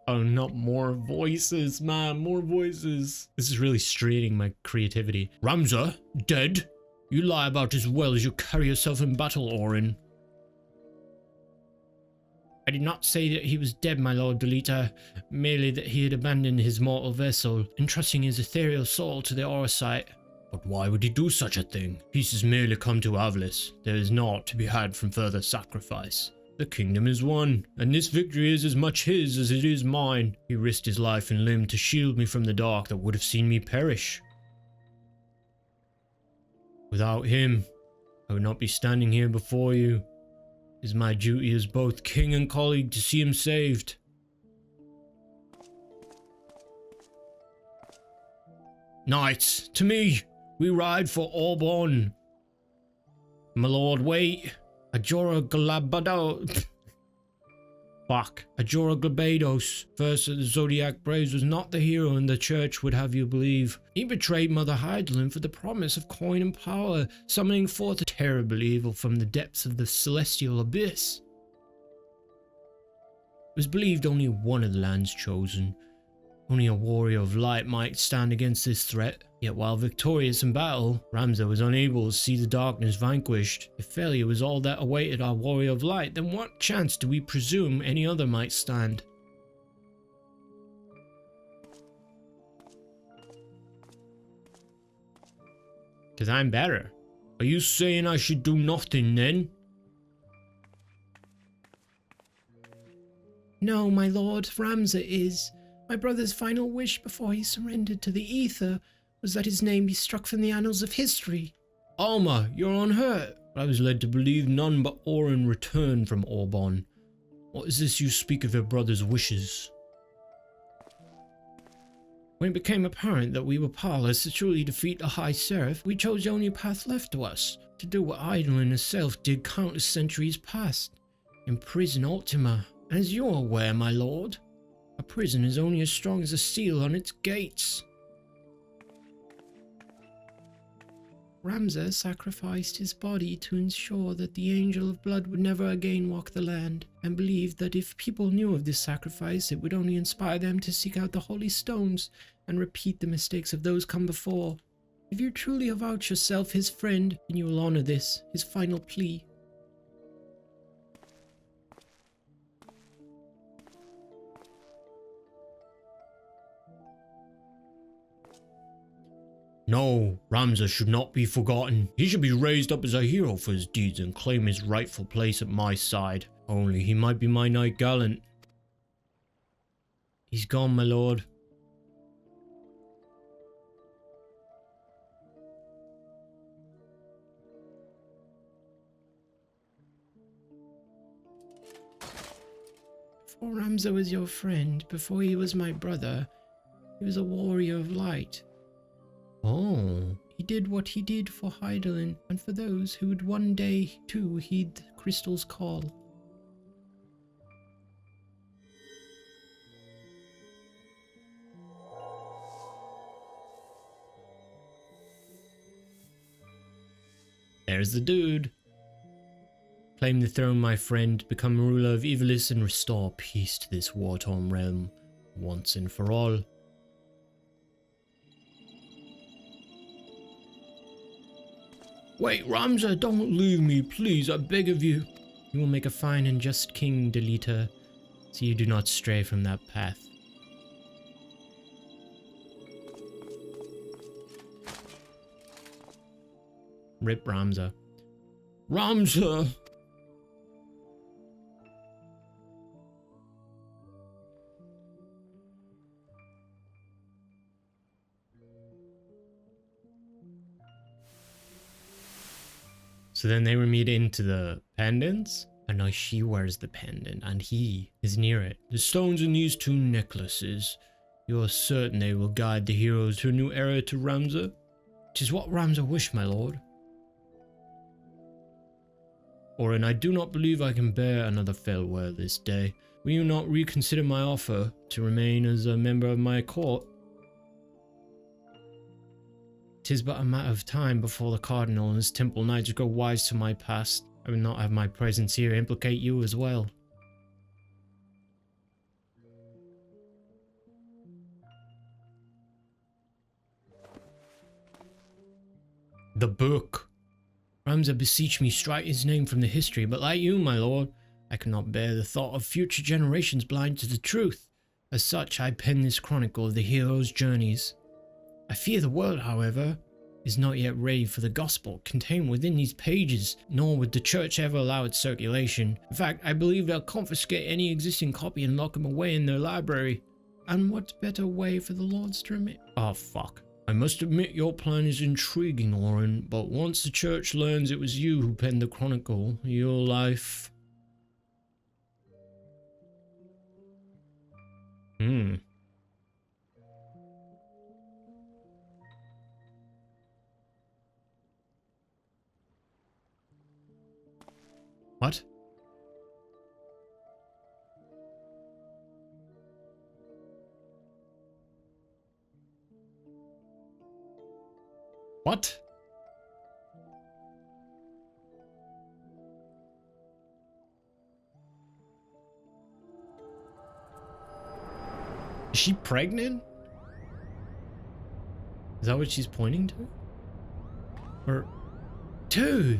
Oh, not more voices, man. More voices. This is really straining my creativity. Ramza? Dead? You lie about as well as you carry yourself in battle, Orin. I did not say that he was dead, my lord Delita, merely that he had abandoned his mortal vessel, entrusting his ethereal soul to the Orosite. But why would he do such a thing? Peace has merely come to Ivalice. There is naught to be had from further sacrifice. The kingdom is won, and this victory is as much his as it is mine. He risked his life and limb to shield me from the dark that would have seen me perish. Without him, I would not be standing here before you. It is my duty as both king and colleague to see him saved. Knights, to me! We ride for Orbonne. My lord, wait. Ajora Galabado. Fuck. Ajora Glabados, first of the Zodiac Braves, was not the hero and the church would have you believe. He betrayed Mother Hydaelyn for the promise of coin and power, summoning forth a terrible evil from the depths of the celestial abyss. It was believed only one of the lands chosen, only a warrior of light might stand against this threat. Yet while victorious in battle, Ramza was unable to see the darkness vanquished. If failure was all that awaited our warrior of light, then what chance do we presume any other might stand? Cause I'm better. Are you saying I should do nothing then? No, my lord, Ramza is. My brother's final wish before he surrendered to the Ether was that his name be struck from the annals of history. Alma, you're unhurt. I was led to believe none but Orbonne returned from Orbonne. What is this you speak of your brother's wishes? When it became apparent that we were powerless to truly defeat the High Seraph, we chose the only path left to us, to do what Hydaelyn herself did countless centuries past, imprison Ultima. And as you're aware, my lord, a prison is only as strong as a seal on its gates. Ramza sacrificed his body to ensure that the Angel of Blood would never again walk the land, and believed that if people knew of this sacrifice, it would only inspire them to seek out the holy stones and repeat the mistakes of those come before. If you truly avouch yourself his friend, then you will honor this, his final plea. No, Ramza should not be forgotten. He should be raised up as a hero for his deeds and claim his rightful place at my side. Only he might be my knight gallant. He's gone, my lord. Before Ramza was your friend, before he was my brother, he was a warrior of light. Oh. He did what he did for Hydaelyn and for those who would one day too heed the crystal's call. There's the dude. Claim the throne, my friend, become ruler of Ivalice and restore peace to this war-torn realm once and for all. Wait, Ramza, don't leave me, please, I beg of you. You will make a fine and just king, Delita, so you do not stray from that path. Rip Ramza. Ramza! So then they were meet into the pendants, and now she wears the pendant, and he is near it. The stones in these two necklaces, you are certain they will guide the heroes to a new era to Ramza? 'Tis what Ramza wished, my lord. Orin, I do not believe I can bear another farewell this day. Will you not reconsider my offer to remain as a member of my court? 'Tis but a matter of time before the Cardinal and his Temple Knights grow wise to my past. I would not have my presence here implicate you as well. The book. Ramza beseech me strike his name from the history, but like you, my lord, I cannot bear the thought of future generations blind to the truth. As such, I pen this chronicle of the hero's journeys. I fear the world, however, is not yet ready for the gospel contained within these pages, nor would the church ever allow its circulation. In fact, I believe they'll confiscate any existing copy and lock them away in their library. And what better way for the lords to remit? Oh, fuck. I must admit your plan is intriguing, Lauren, but once the church learns it was you who penned the chronicle, your life... What? What? Is she pregnant? Is that what she's pointing to? Or... Dude!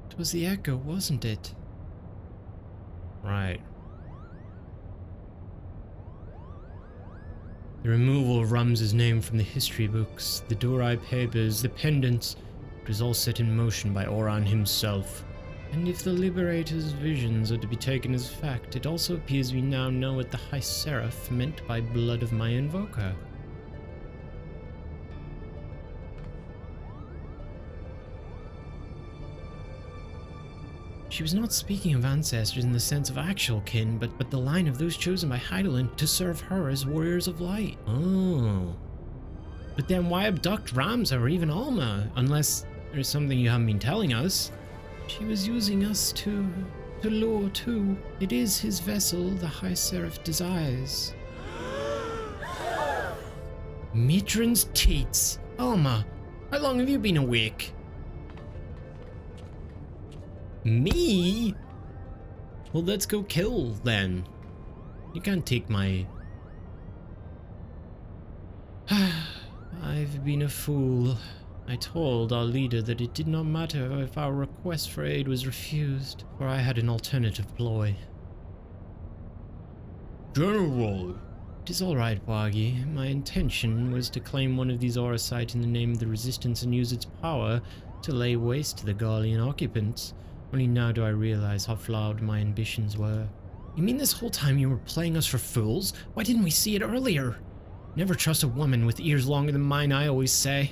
It was the echo, wasn't it? Right. The removal of Rams's name from the history books, the Dorai papers, the pendants, it was all set in motion by Oran himself. And if the Liberator's visions are to be taken as fact, it also appears we now know what the High Seraph meant by blood of my invoker. She was not speaking of ancestors in the sense of actual kin, but the line of those chosen by Heidelin to serve her as warriors of light. Oh. But then why abduct Ramza or even Alma, unless there's something you haven't been telling us? She was using us to lure too. It is his vessel the High Seraph desires. Mitron's teats. Alma, how long have you been awake? Me? Well, let's go kill then. You can't take my... I've been a fool. I told our leader that it did not matter if our request for aid was refused, for I had an alternative ploy. General! It is alright, Wagi. My intention was to claim one of these Auracite in the name of the Resistance and use its power to lay waste to the Garlean occupants. Only now do I realize how flawed my ambitions were. You mean this whole time you were playing us for fools? Why didn't we see it earlier? Never trust a woman with ears longer than mine, I always say.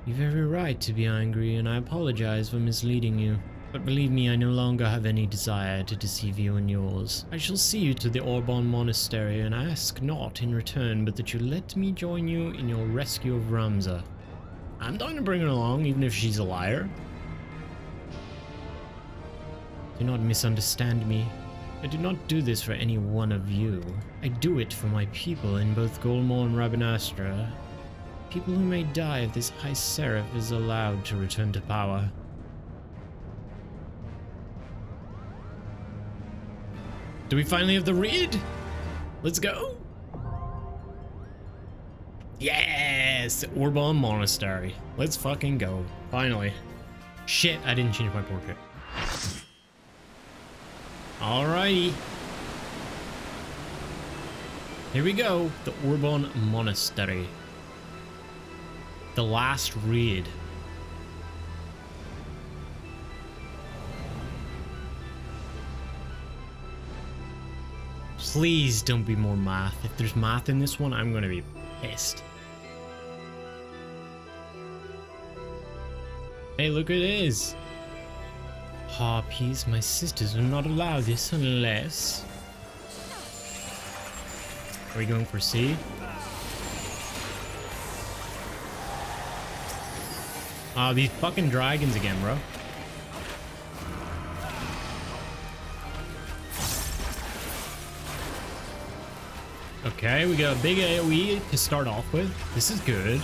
You're very right to be angry, and I apologize for misleading you. But believe me, I no longer have any desire to deceive you and yours. I shall see you to the Orbonne Monastary, and I ask not in return but that you let me join you in your rescue of Ramza. I'm down to bring her along, even if she's a liar. Do not misunderstand me. I do not do this for any one of you. I do it for my people in both Golmor and Rabanastra. People who may die if this High Seraph is allowed to return to power. Do we finally have the raid? Let's go! Yes! Orbonne Monastary. Let's fucking go. Finally. Shit, I didn't change my portrait. Alrighty. Here we go. The Orbonne Monastary. The last raid. Please don't be more math. If there's math in this one, I'm gonna be pissed. Hey, look who it is. Harpies, my sisters will not allow this unless... Are we going for C? Oh, these fucking dragons again, bro. Okay, we got a big AoE to start off with. This is good.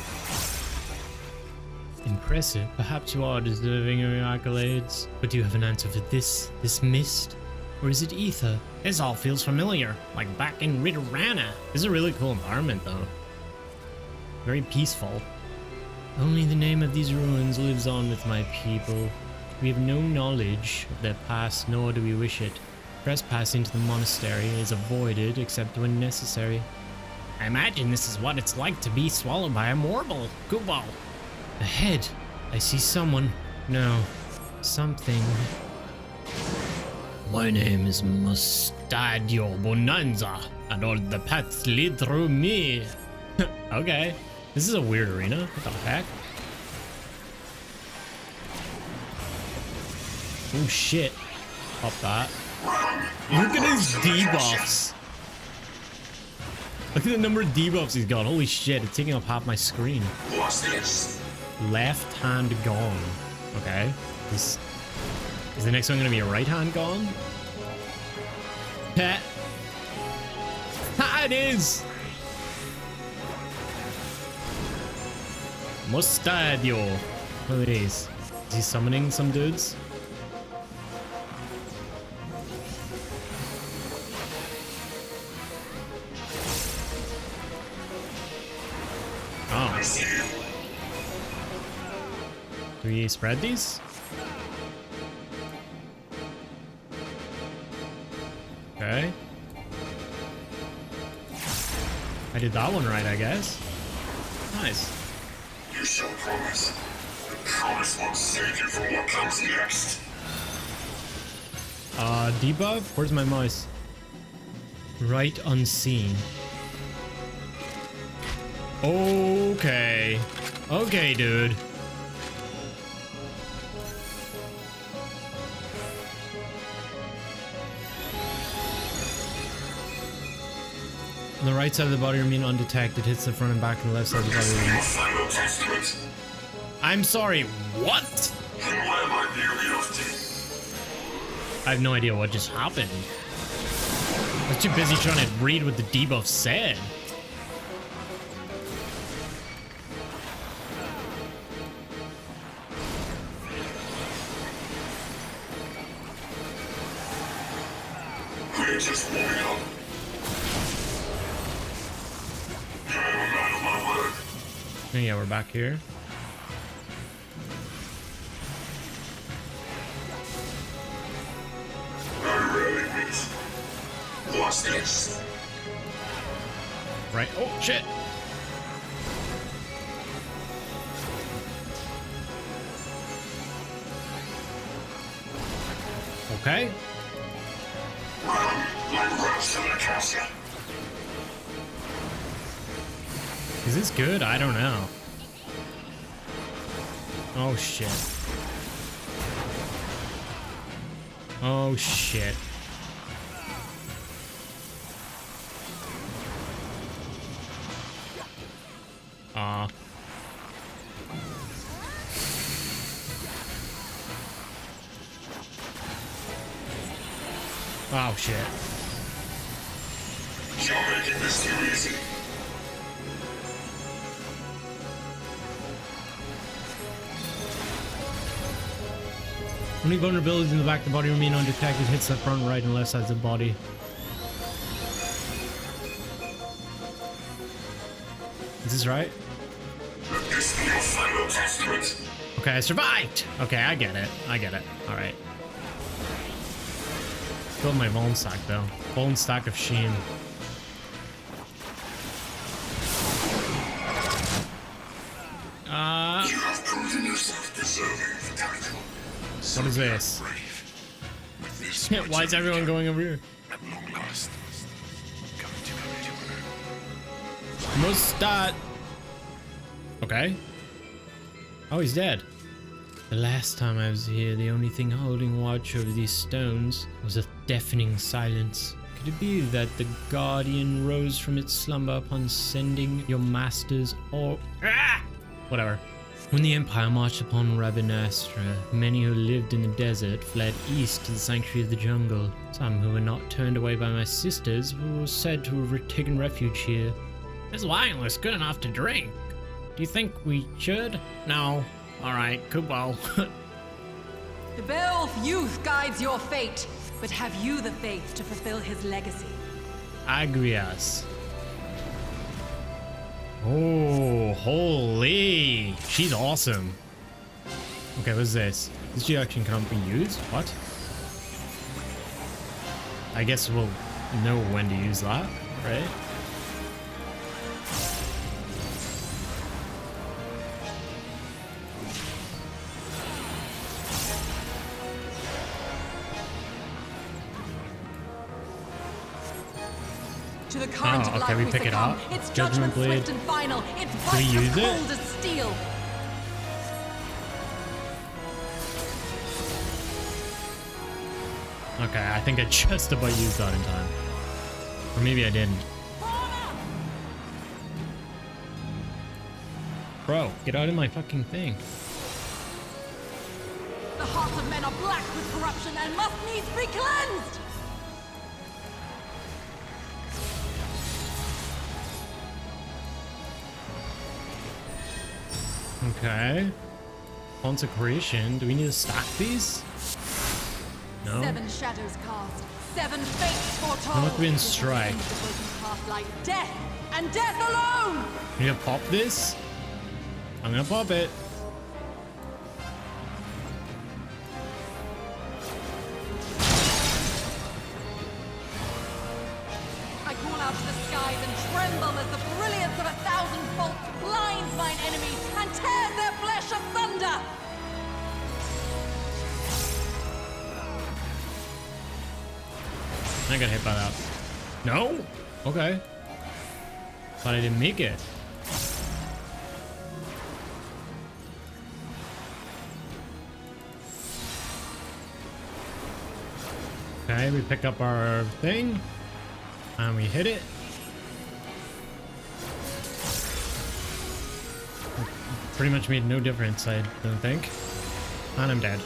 Impressive. Perhaps you are deserving of your accolades. But do you have an answer for this mist? Or is it ether? This all feels familiar, like back in Ridorana. This is a really cool environment, though. Very peaceful. Only the name of these ruins lives on with my people. We have no knowledge of their past, nor do we wish it. Trespass into the monastery is avoided except when necessary. I imagine this is what it's like to be swallowed by a mortal. Kubo. Ahead, I see someone. No, something. My name is Mustadio Bonanza, and all the paths lead through me. Okay, this is a weird arena. What the heck? Oh shit. Pop that. Look at his debuffs. Look at the number of debuffs he's got. Holy shit, it's taking up half my screen. What's this? Left hand gone. Okay. Is the next one gonna be a right hand gone? Pet. Ah, it is! Mustadio. What are these? Is he summoning some dudes? Oh. Do we spread these? Okay. I did that one right, I guess. Nice. You shall promise. The promise won't save you from what comes next. Debuff? Where's my mouse? Right unseen. Okay. Okay, dude. On the right side of the body remain undetected. Hits the front and back and the left side of the body remain. Final testament. I'm sorry, what? And where might you be off I have no idea what just happened. I was too busy trying to read what the debuff said. to? We're just warming up. I'm a man of my word. Oh, yeah, we're back here. I rarely miss. What's this? Right. Oh, shit. Okay. Run like rats to the castle. Is this good? I don't know. Oh, shit. Oh, shit. Oh, shit. You're making this too easy. Only vulnerabilities in the back of the body remain undetected. Hits the front, right, and left sides of the body. Is this right? Let this be your final testament. Okay, I survived! Okay, I get it. I get it. Alright. Build my bone stack, though. Bone stack of shame. You have proven yourself deserving of the title. What is this? With this Why is everyone going over here? at long last? Come to Mustad. Okay. Oh, he's dead. The last time I was here, the only thing holding watch over these stones was a deafening silence. Could it be that the Guardian rose from its slumber upon sending your masters or... Whatever. When the Empire marched upon Rabinastra, many who lived in the desert fled east to the Sanctuary of the Jungle. Some who were not turned away by my sisters were said to have taken refuge here. This wine looks good enough to drink. Do you think we should? No. Alright, Kubo. The Beowulf youth guides your fate, but have you the faith to fulfill his legacy? Agrias. Oh, holy. She's awesome. Okay, what's this? This G-Action cannot be used? What? I guess we'll know when to use that, right? To the current of okay, life we pick it succumb. up. Its Judgment judgment Blade. swift and final. Its we bite use it? cold as steel. Okay, I think I just about used that in time. Or maybe I didn't. Bro, get out of my fucking thing. The hearts of men are black with corruption and must needs be cleansed. Okay. Consecration. Do we need to stack these? No. 7 shadows cast, 7 fates foretold. North Wind Strike. The broken path like death, and death alone. You gonna pop this? I'm gonna pop it. I call out to the skies and tremble as the brilliance of 1,000 bolts blinds mine enemies and tears their flesh asunder. I got hit by that. No? Okay. Thought I didn't make it. Okay, we pick up our thing. And we hit it. Pretty much made no difference, I don't think. And I'm dead.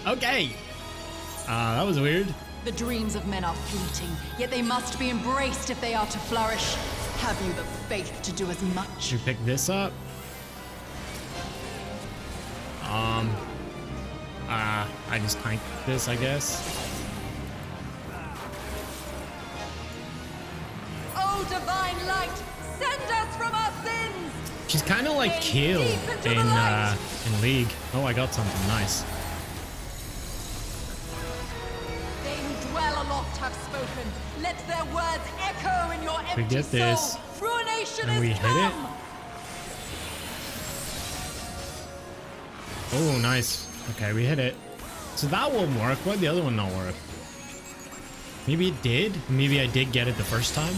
Okay. That was weird. The dreams of men are fleeting, yet they must be embraced if they are to flourish. Have you the faith to do as much? Should we pick this up? I just tank this, I guess. Oh, divine light, send us from our sins! She's kind of like Kill in League. Oh, I got something nice. They who dwell aloft have spoken. Let their words echo in your empty We get this, soul. Ruination and is we hit come. it. Oh, nice. Okay, we hit it. So that won't work. Why'd the other one not work? Maybe it did. Maybe I did get it the first time.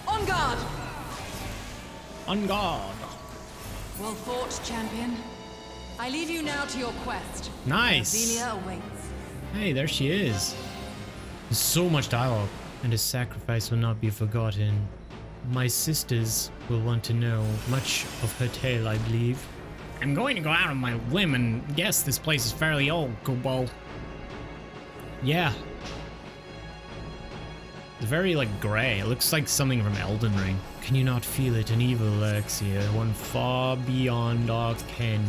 On guard. On guard. Well fought, champion. I leave you now to your quest. Nice. Velia awaits. Hey, there she is. There's so much dialogue. And his sacrifice will not be forgotten. My sisters will want to know much of her tale, I believe. I'm going to go out on my limb and guess this place is fairly old, Kubo. Yeah. It's very, like, grey. It looks like something from Elden Ring. Can you not feel it? An evil lurks here, one far beyond our ken.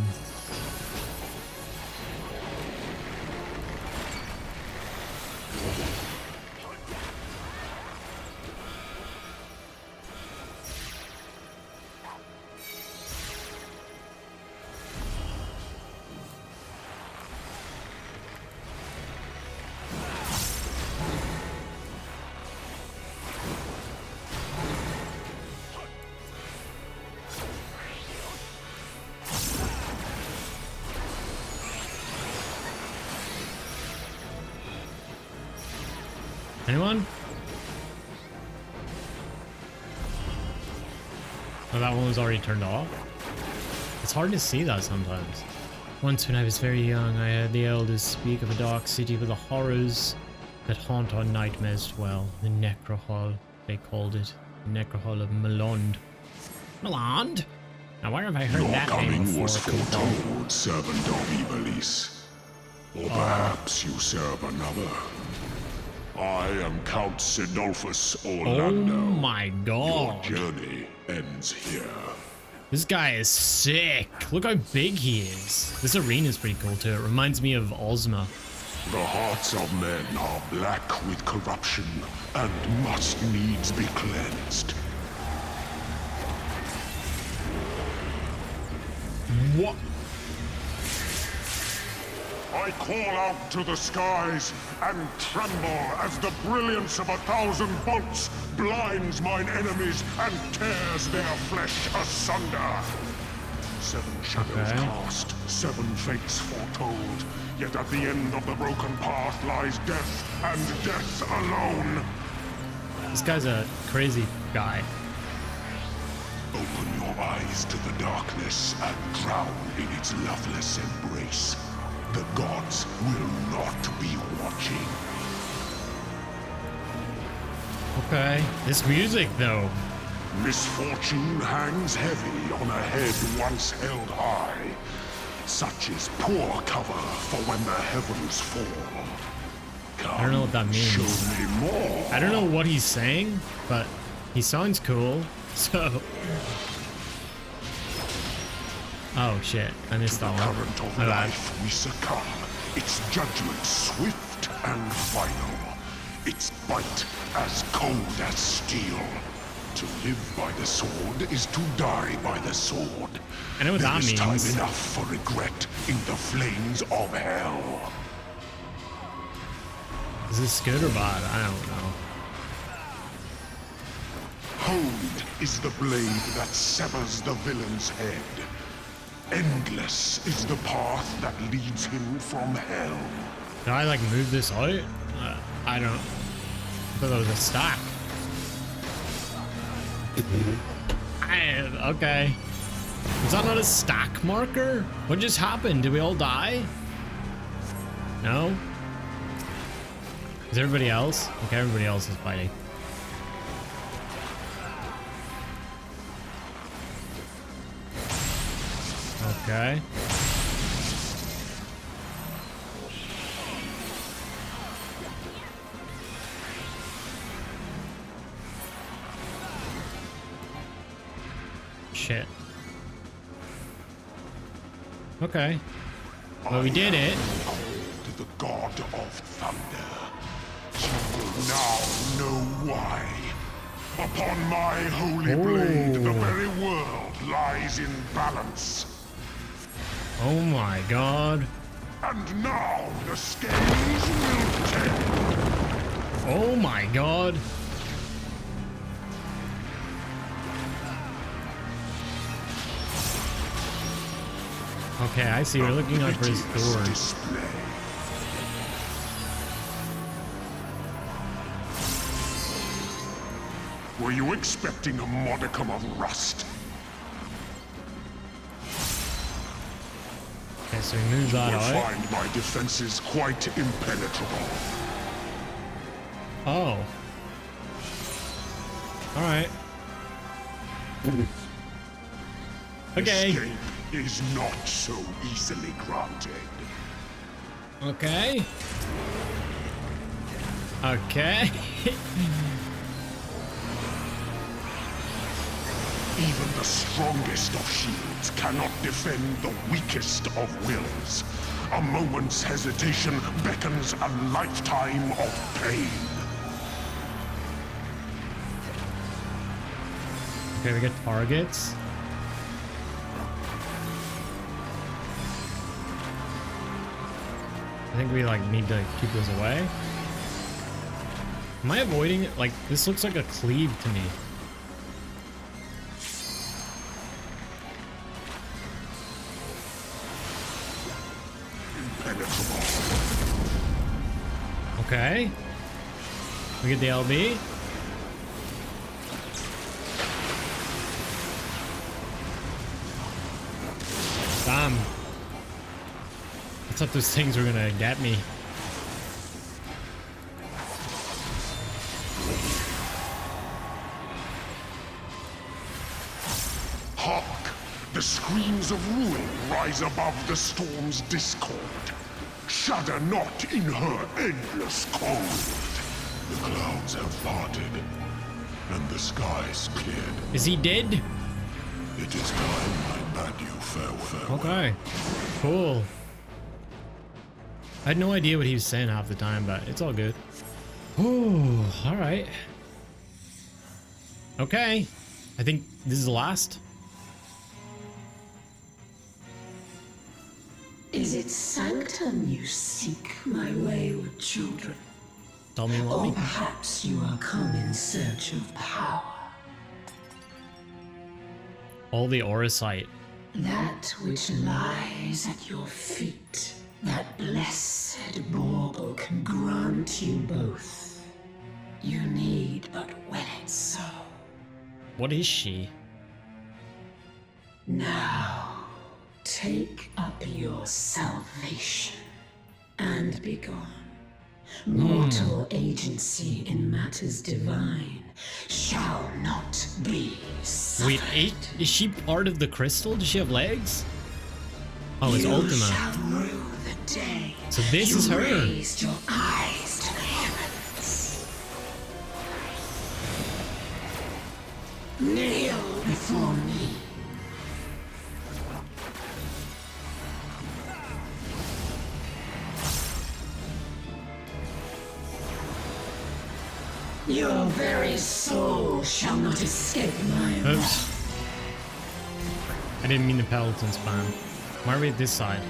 Anyone? Oh, that one was already turned off. It's hard to see that sometimes. Once when I was very young, I heard the elders speak of a dark city with the horrors that haunt our nightmares dwell. The Necrohol, they called it. The Necrohol of Malond. Malond? Now where have I heard Your that name coming before? was foretold, servant of Ivalice. Or perhaps you serve another. I am Count Sinolfus Oh Orlando. my god. Your journey ends here. This guy is sick. Look how big he is. This arena is pretty cool too. It reminds me of Ozma. The hearts of men are black with corruption and must needs be cleansed. What? I call out to the skies and tremble as the brilliance of 1,000 bolts blinds mine enemies and tears their flesh asunder. 7 shadows cast, 7 fates foretold, yet at the end of the broken path lies death, and death alone. This guy's a crazy guy. Open your eyes to the darkness and drown in its loveless embrace. The gods will not be watching. Okay. This music though. Misfortune hangs heavy on a head once held high. Such is poor cover for when the heavens fall. Come, I don't know what that means. Show me more. I don't know what he's saying, but he sounds cool. So. Oh shit, I missed that one. Current of My bad. life we succumb. Its judgment swift and final. Its bite as cold as steel. To live by the sword is to die by the sword. I know what that There is time means. enough for regret in the flames of hell. Is this good or bad? I don't know. Honed is the blade that severs the villain's head. Endless is the path that leads him from hell. Can I like move this out? I don't. I thought that was a stack. Okay. Is that not a stack marker? What just happened? Did we all die? No? Is everybody else? Okay, everybody else is fighting. Okay. Shit. Okay. Well, we did it. To the god of thunder. You will now know why. Upon my holy blade, the very world lies in balance. Oh my god. And now the scales will tip. Oh my god. Okay, I see. We're looking out for his door. Display. Were you expecting a modicum of rust? Okay, so we move that You'll out. find my defenses quite impenetrable. Oh. Alright. Okay. Escape is not so easily granted. Okay. Okay. Even the strongest of shields cannot defend the weakest of wills. A moment's hesitation beckons a lifetime of pain. Okay, we get targets. I think we like need to keep those away. Am I avoiding it? Like, this looks like a cleave to me. Impenetrable. Okay. We get the LB. Damn. I thought those things were gonna get me. Hark! The screams of ruin rise above the storm's discord. Shudder not in her endless cold. The clouds have parted, and the skies cleared. Is he dead? It is time I bade you farewell. Okay. Cool. I had no idea what he was saying half the time, but it's all good. Oh, alright. Okay. I think this is the last. Is it sanctum you seek, my wayward children? Tell me what Or me. perhaps you are come in search of power? All the Orosite. That which lies at your feet, that blessed bauble can grant you both. You need but will it so. What is she? Now, take up your salvation and be gone. Mortal agency in matters divine shall not be suffered. Wait, is she part of the crystal? Does she have legs? Oh, it's You Ultima. shall rue the day So this is her. raised your eyes to the heavens. Kneel before me. Your very soul shall not escape my wrath. Oops. I didn't mean the Peloton spam. Why are we at this side?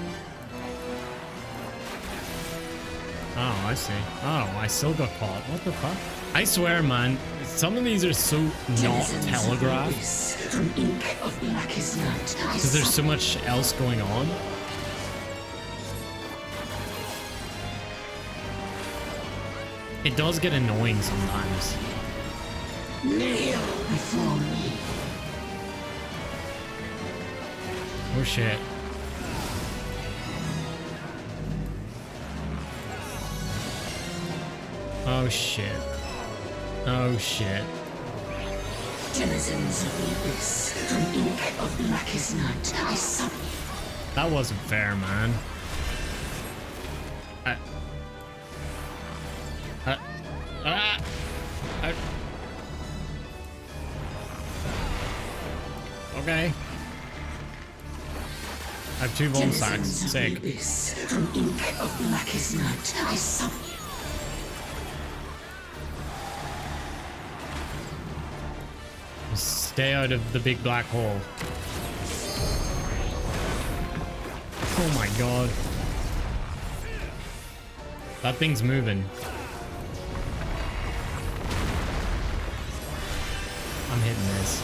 Oh, I see. Oh, I still got caught. What the fuck? I swear, man, some of these are so not telegraphed. From ink of blackest night, Because there's so much else going on. It does get annoying sometimes. kneel before me. Oh shit. Oh shit. Oh shit. Denizens of the abyss, from ink of blackest night, I summon you. That wasn't fair, man. Okay. I have 2 bone sacks. Denizens of the Sick. abyss, from ink of blackest night, I summon you. Stay out of the big black hole. Oh my god. That thing's moving. I'm hitting this.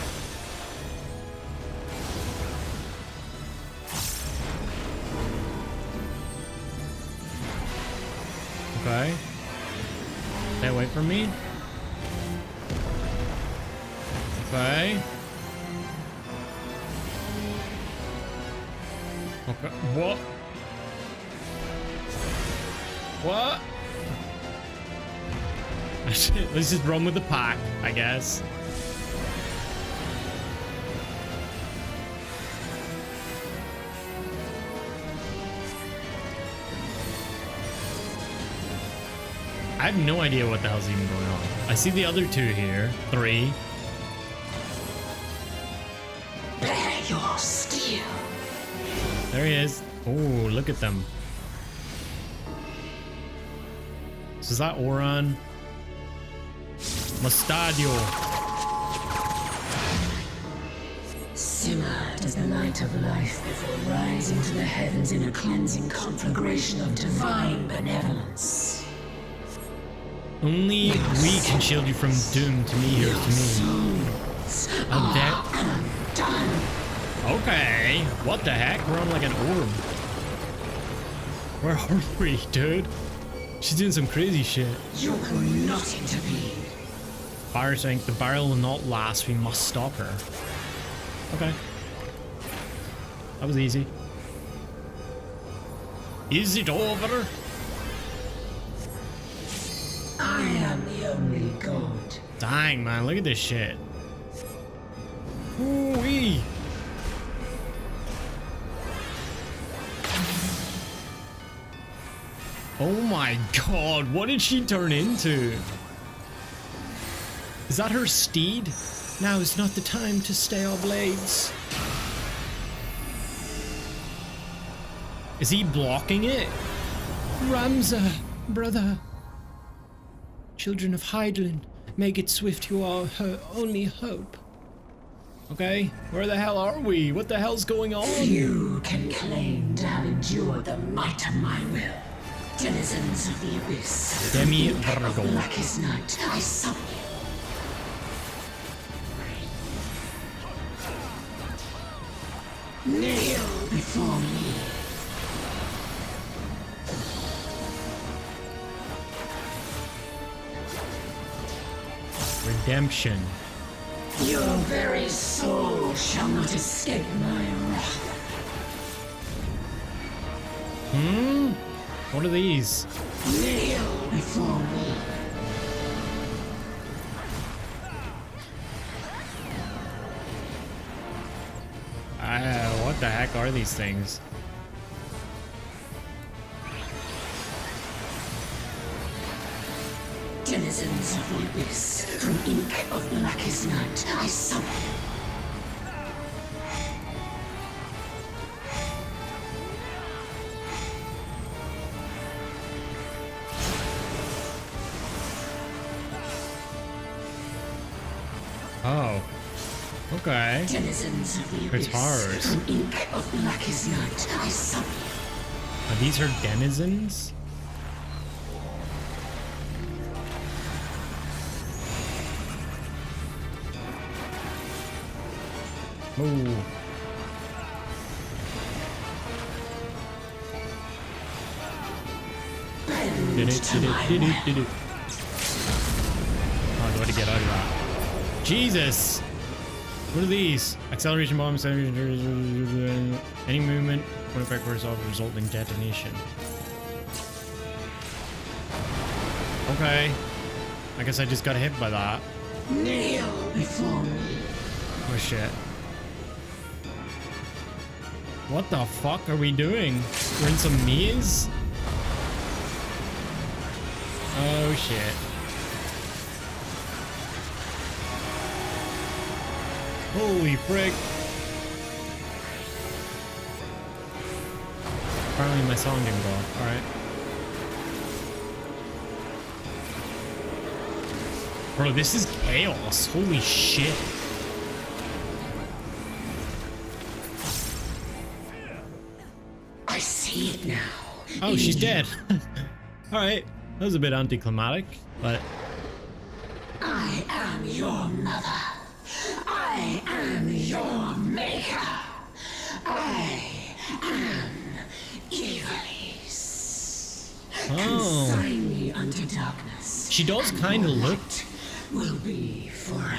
Okay. Stay away from me. Okay. Okay. What? What? Let's just run with the pack, I guess. I have no idea what the hell's even going on. I see the other 2 here. 3. Bear your steel. There he is. Oh, look at them. So is that Orbonne Monestary? Simmer as the light of life before rising to the heavens in a cleansing conflagration of divine benevolence. Only we can shield you from doom to me here to me. Oh, that. Okay. What the heck? We're on like an orb. Where are we, dude? She's doing some crazy shit. You will not intervene. Fire tank. The barrel will not last. We must stop her. Okay. That was easy. Is it over? I am the only god. Dang, man. Look at this shit. Ooh-wee. Oh my god, what did she turn into? Is that her steed? Now is not the time to stay our blades. Is he blocking it? Ramza, brother. Children of Hydaelyn, make it swift, you are her only hope. Okay, where the hell are we? What the hell's going on? Few can claim to have endured the might of my will. Denizens of the abyss. Demi Of Virgo. blackest night, I summon you. Kneel before me. Redemption. Your very soul shall not escape my wrath. What are these? Kneel before me. What the heck are these things? Denizens of the abyss, from ink of blackest night, I summon you. Oh. Okay. Denizens of the abyss, Guitars. from ink of blackest night, I summon you. Are these her denizens? Oh. Did it. Oh, do I have to get out of that? Jesus! What are these? Acceleration bombs, any movement, 25% off, resulting detonation. Okay. I guess I just got hit by that. Kneel before me. Oh shit. What the fuck are we doing? We're in some maze? Oh shit. Holy frick. Apparently my song didn't go off. Alright. Bro, this is chaos. Holy shit. I see it now. Oh, she's dead. Alright. That was a bit anticlimactic, but... I am your mother. I am your maker. I am Ivalice. Oh. Consign me unto darkness. She does kind of look... Will be forever.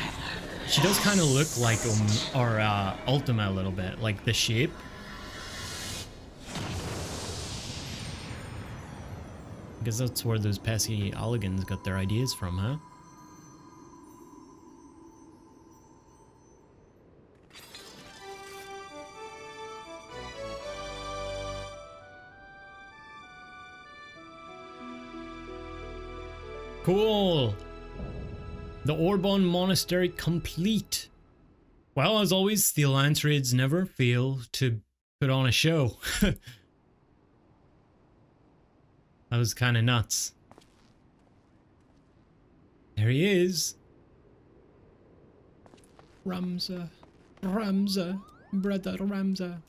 She does kind of look like Ultima a little bit, like the shape. I guess that's where those pesky Alligans got their ideas from, huh? Cool! The Orbonne Monastary complete! Well, as always, the Alliance Raids never fail to put on a show. That was kind of nuts. There he is. Ramza, Ramza, brother Ramza.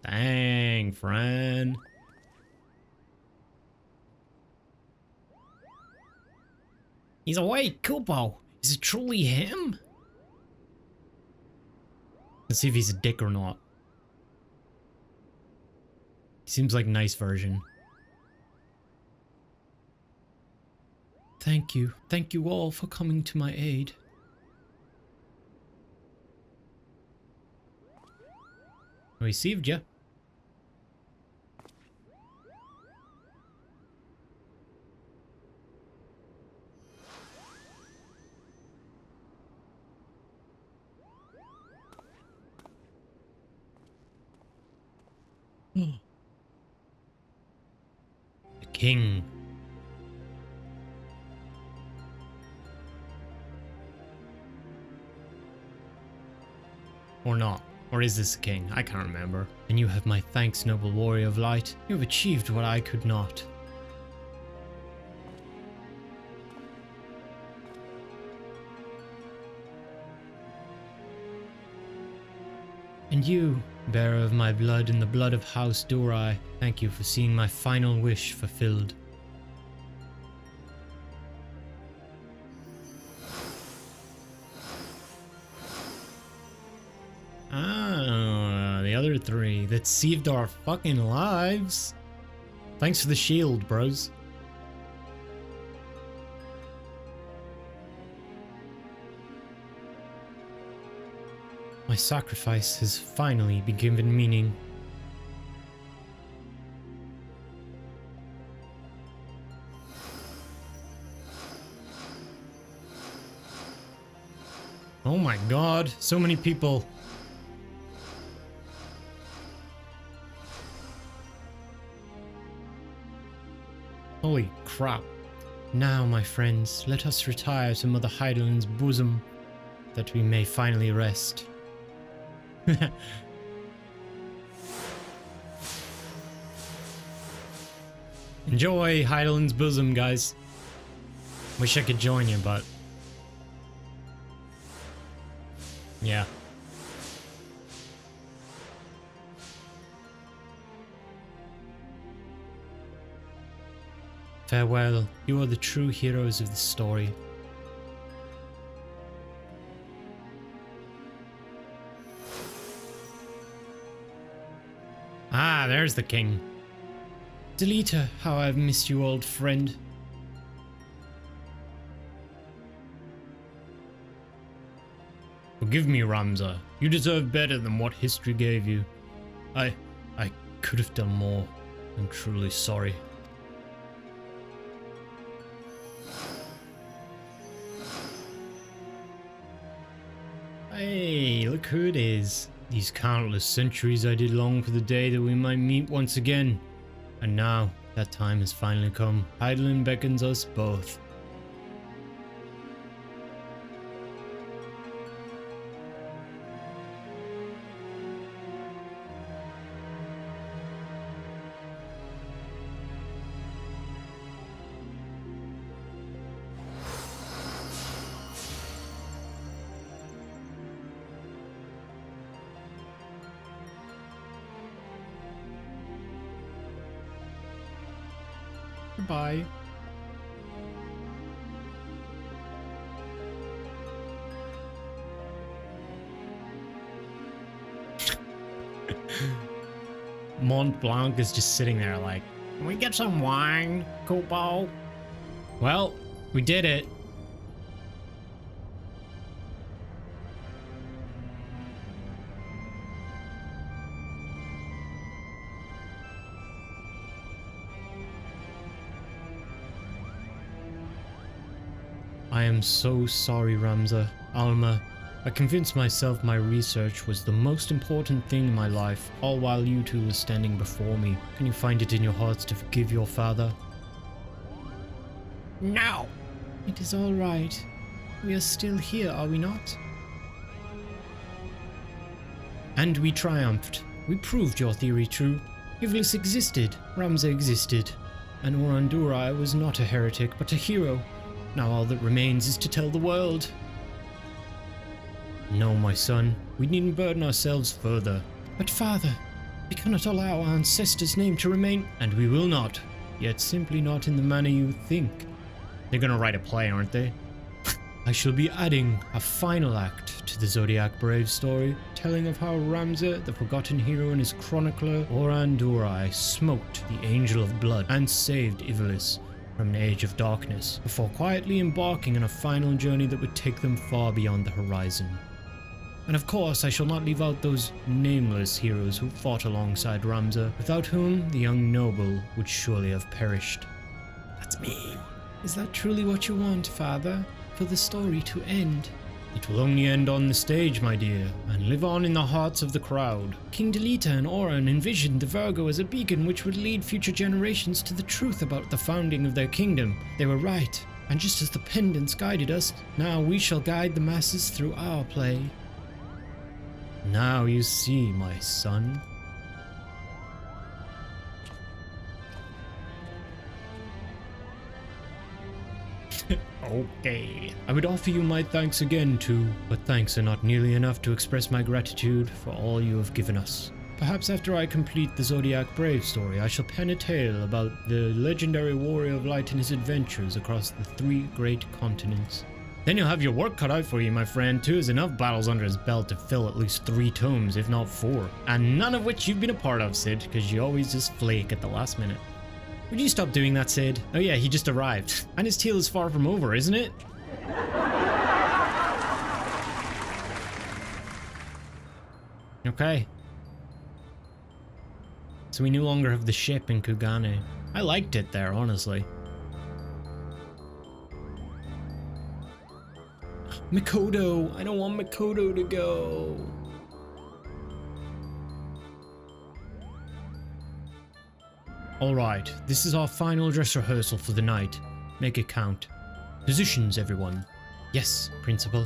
Dang, Fran. He's awake, Kupo. Is it truly him? Let's see if he's a dick or not. He seems like a nice version. Thank you. Thank you all for coming to my aid. I received you. The king. Or not. Or is this a king? I can't remember. And you have my thanks, noble warrior of light. You have achieved what I could not. And you, bearer of my blood and the blood of House Durai, thank you for seeing my final wish fulfilled. Ah, the other three that saved our fucking lives. Thanks for the shield, bros. My sacrifice has finally been given meaning. Oh my god, so many people. Holy crap. Now, my friends, let us retire to Mother Heidelind's bosom, that we may finally rest. Enjoy Heidelind's bosom, guys. Wish I could join you, but yeah. Farewell, you are the true heroes of this story. Ah, there's the king. Delita, how I've missed you, old friend. Forgive me, Ramza. You deserve better than what history gave you. I could have done more. I'm truly sorry. Hey, look who it is. These countless centuries I did long for the day that we might meet once again. And now, that time has finally come. Heidelin beckons us both. Goodbye. Mont Blanc is just sitting there like, can we get some wine, Kupo? Well, we did it. I am so sorry, Ramza. Alma, I convinced myself my research was the most important thing in my life, all while you two were standing before me. Can you find it in your hearts to forgive your father? No! It is all right. We are still here, are we not? And we triumphed. We proved your theory true. Ivalice existed, Ramza existed, and Orbonne Monastary was not a heretic, but a hero. Now all that remains is to tell the world. No, my son, we needn't burden ourselves further. But father, we cannot allow our ancestors' name to remain, and we will not. Yet simply not in the manner you think. They're gonna write a play, aren't they? I shall be adding a final act to the Zodiac Brave story, telling of how Ramza, the forgotten hero and his chronicler, Orbonne Monastary, smoked the Angel of Blood and saved Ivalice from an age of darkness, before quietly embarking on a final journey that would take them far beyond the horizon. And of course, I shall not leave out those nameless heroes who fought alongside Ramza, without whom the young noble would surely have perished. That's me. Is that truly what you want, father? For the story to end? It will only end on the stage, my dear, and live on in the hearts of the crowd. King Delita and Orbonne envisioned the Virgo as a beacon which would lead future generations to the truth about the founding of their kingdom. They were right, and just as the Pendants guided us, now we shall guide the masses through our play. Now you see, my son. Okay. I would offer you my thanks again too, but thanks are not nearly enough to express my gratitude for all you have given us. Perhaps after I complete the Zodiac Brave story, I shall pen a tale about the legendary warrior of light and his adventures across the 3 great continents. Then you'll have your work cut out for you, my friend. 2 is enough battles under his belt to fill at least 3 tomes, if not 4. And none of which you've been a part of, Sid, because you always just flake at the last minute. Would you stop doing that, Sid? Oh yeah, he just arrived. And his tale is far from over, isn't it? Okay. So we no longer have the ship in Kugane. I liked it there, honestly. Mikoto! I don't want Mikoto to go! Alright, this is our final dress rehearsal for the night. Make it count. Positions, everyone. Yes, Principal.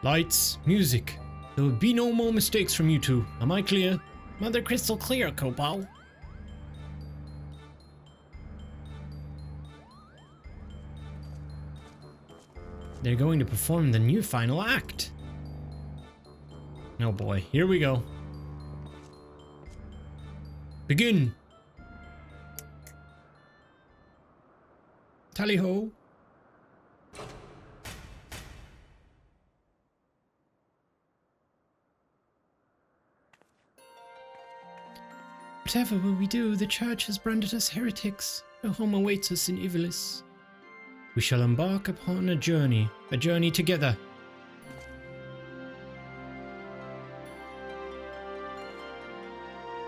Lights, music. There will be no more mistakes from you two. Am I clear? Mother crystal clear, Kupo. They're going to perform the new final act. Oh boy, here we go. Begin. Tally ho. Whatever will we do? The church has branded us heretics. No home awaits us in Ivalice. We shall embark upon a journey together.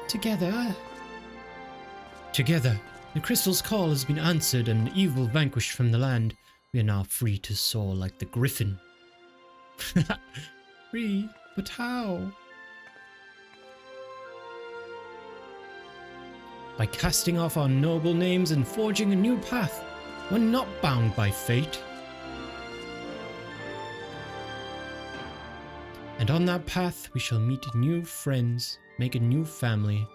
Together? Together. The crystal's call has been answered and evil vanquished from the land. We are now free to soar like the griffin. Free? But how? By casting off our noble names and forging a new path. We're not bound by fate. And on that path we shall meet new friends, make a new family.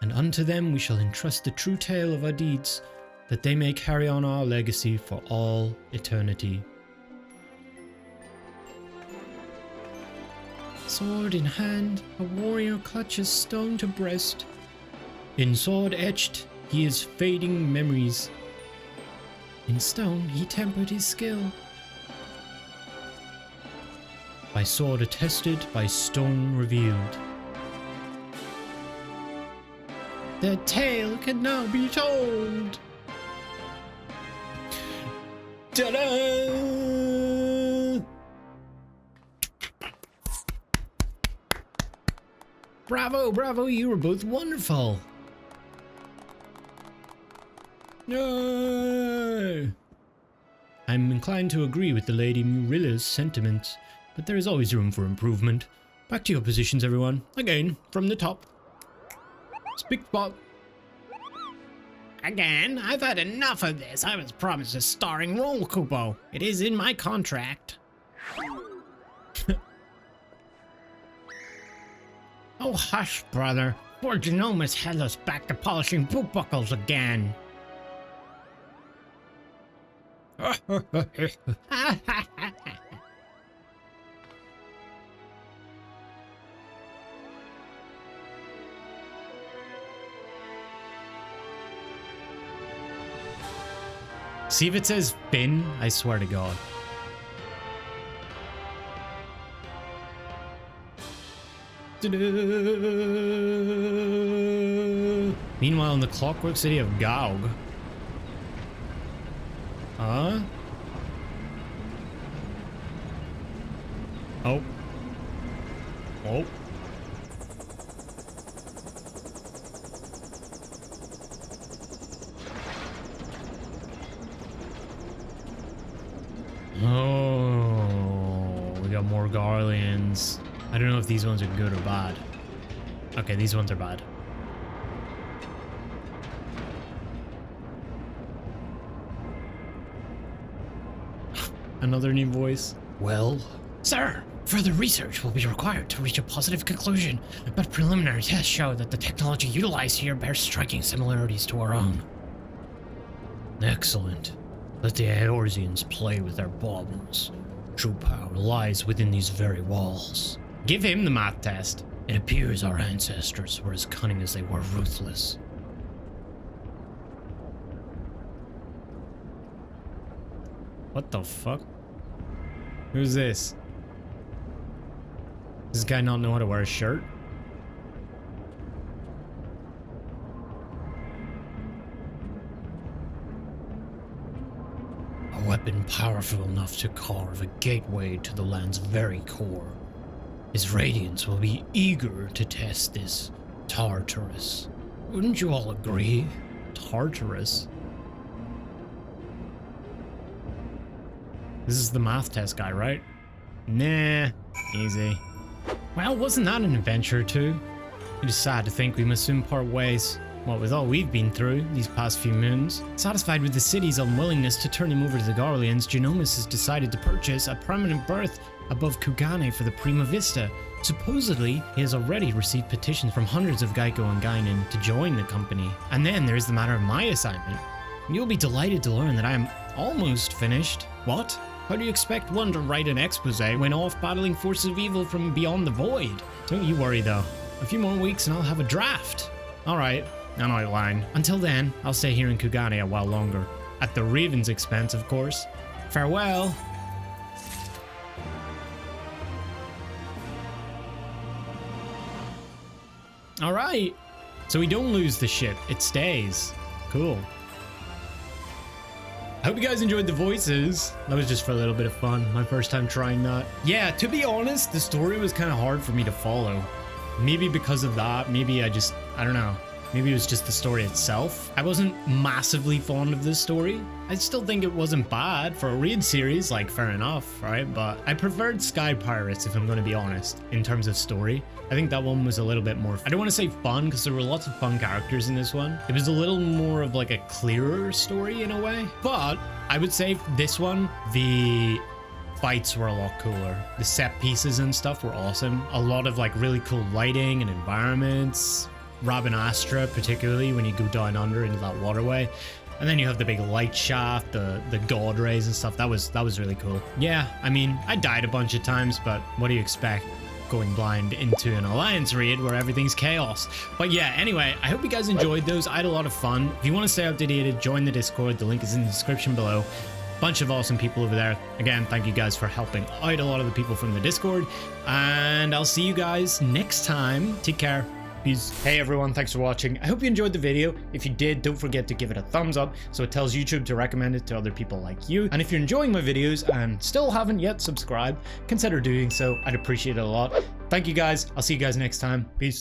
And unto them we shall entrust the true tale of our deeds, that they may carry on our legacy for all eternity. Sword in hand, a warrior clutches stone to breast. In sword etched, he is fading memories. In stone, he tempered his skill. By sword attested, by stone revealed. Their tale can now be told. Ta-da! Bravo, bravo, you were both wonderful. No. I'm inclined to agree with the Lady Murilla's sentiments, but there is always room for improvement. Back to your positions, everyone. Again, from the top. Speak spot. Again, I've had enough of this. I was promised a starring role, Kupo. It is in my contract. Oh, hush, brother. Poor Genomus held us back to polishing boot buckles again. See if it says Finn, I swear to God. Meanwhile, in the Clockwork City of Gaug. Huh? Oh. Oh. Oh, we got more Garleans. I don't know if these ones are good or bad. Okay, these ones are bad. Another new voice. Well? Sir, further research will be required to reach a positive conclusion, but preliminary tests show that the technology utilized here bears striking similarities to our own. Excellent. Let the Eorzeans play with their baubles. True power lies within these very walls. Give him the math test. It appears our ancestors were as cunning as they were ruthless. What the fuck? Who's this? Does this guy not know how to wear a shirt? A weapon powerful enough to carve a gateway to the land's very core. His radiance will be eager to test this Tartarus. Wouldn't you all agree? Tartarus? This is the math test guy, right? Nah, easy. Well, wasn't that an adventure too? It is sad to think we must soon part ways. What with all we've been through these past few moons. Satisfied with the city's unwillingness to turn him over to the Garleans, Genomus has decided to purchase a permanent berth above Kugane for the Prima Vista. Supposedly, he has already received petitions from hundreds of Geico and Guinan to join the company. And then there's the matter of my assignment. You'll be delighted to learn that I am almost finished. What? How do you expect one to write an expose when off battling forces of evil from beyond the void? Don't you worry though. A few more weeks and I'll have a draft. Alright, an outline. Until then, I'll stay here in Kugane a while longer. At the Raven's expense, of course. Farewell. Alright. So we don't lose the ship, it stays. Cool. I hope you guys enjoyed the voices. That was just for a little bit of fun. My first time trying that. Yeah, to be honest, the story was kind of hard for me to follow. Maybe because of that. Maybe I don't know. Maybe it was just the story itself. I wasn't massively fond of this story. I still think it wasn't bad for a raid series, like fair enough, right? But I preferred Sky Pirates, if I'm going to be honest, in terms of story. I think that one was a little bit more, I don't want to say fun, because there were lots of fun characters in this one. It was a little more of like a clearer story in a way. But I would say this one, the fights were a lot cooler. The set pieces and stuff were awesome. A lot of like really cool lighting and environments. Robin Astra, particularly when you go down under into that waterway. And then you have the big light shaft, the god rays and stuff. That was really cool. Yeah, I mean, I died a bunch of times, but what do you expect? Going blind into an Alliance raid where everything's chaos. But yeah, anyway, I hope you guys enjoyed those. I had a lot of fun. If you want to stay up to date, join the Discord. The link is in the description below. Bunch of awesome people over there. Again, thank you guys for helping out a lot of the people from the Discord. And I'll see you guys next time. Take care. Peace. Hey everyone, thanks for watching. I hope you enjoyed the video. If you did, don't forget to give it a thumbs up so it tells YouTube to recommend it to other people like you. And if you're enjoying my videos and still haven't yet subscribed, consider doing so. I'd appreciate it a lot. Thank you guys. I'll see you guys next time. Peace.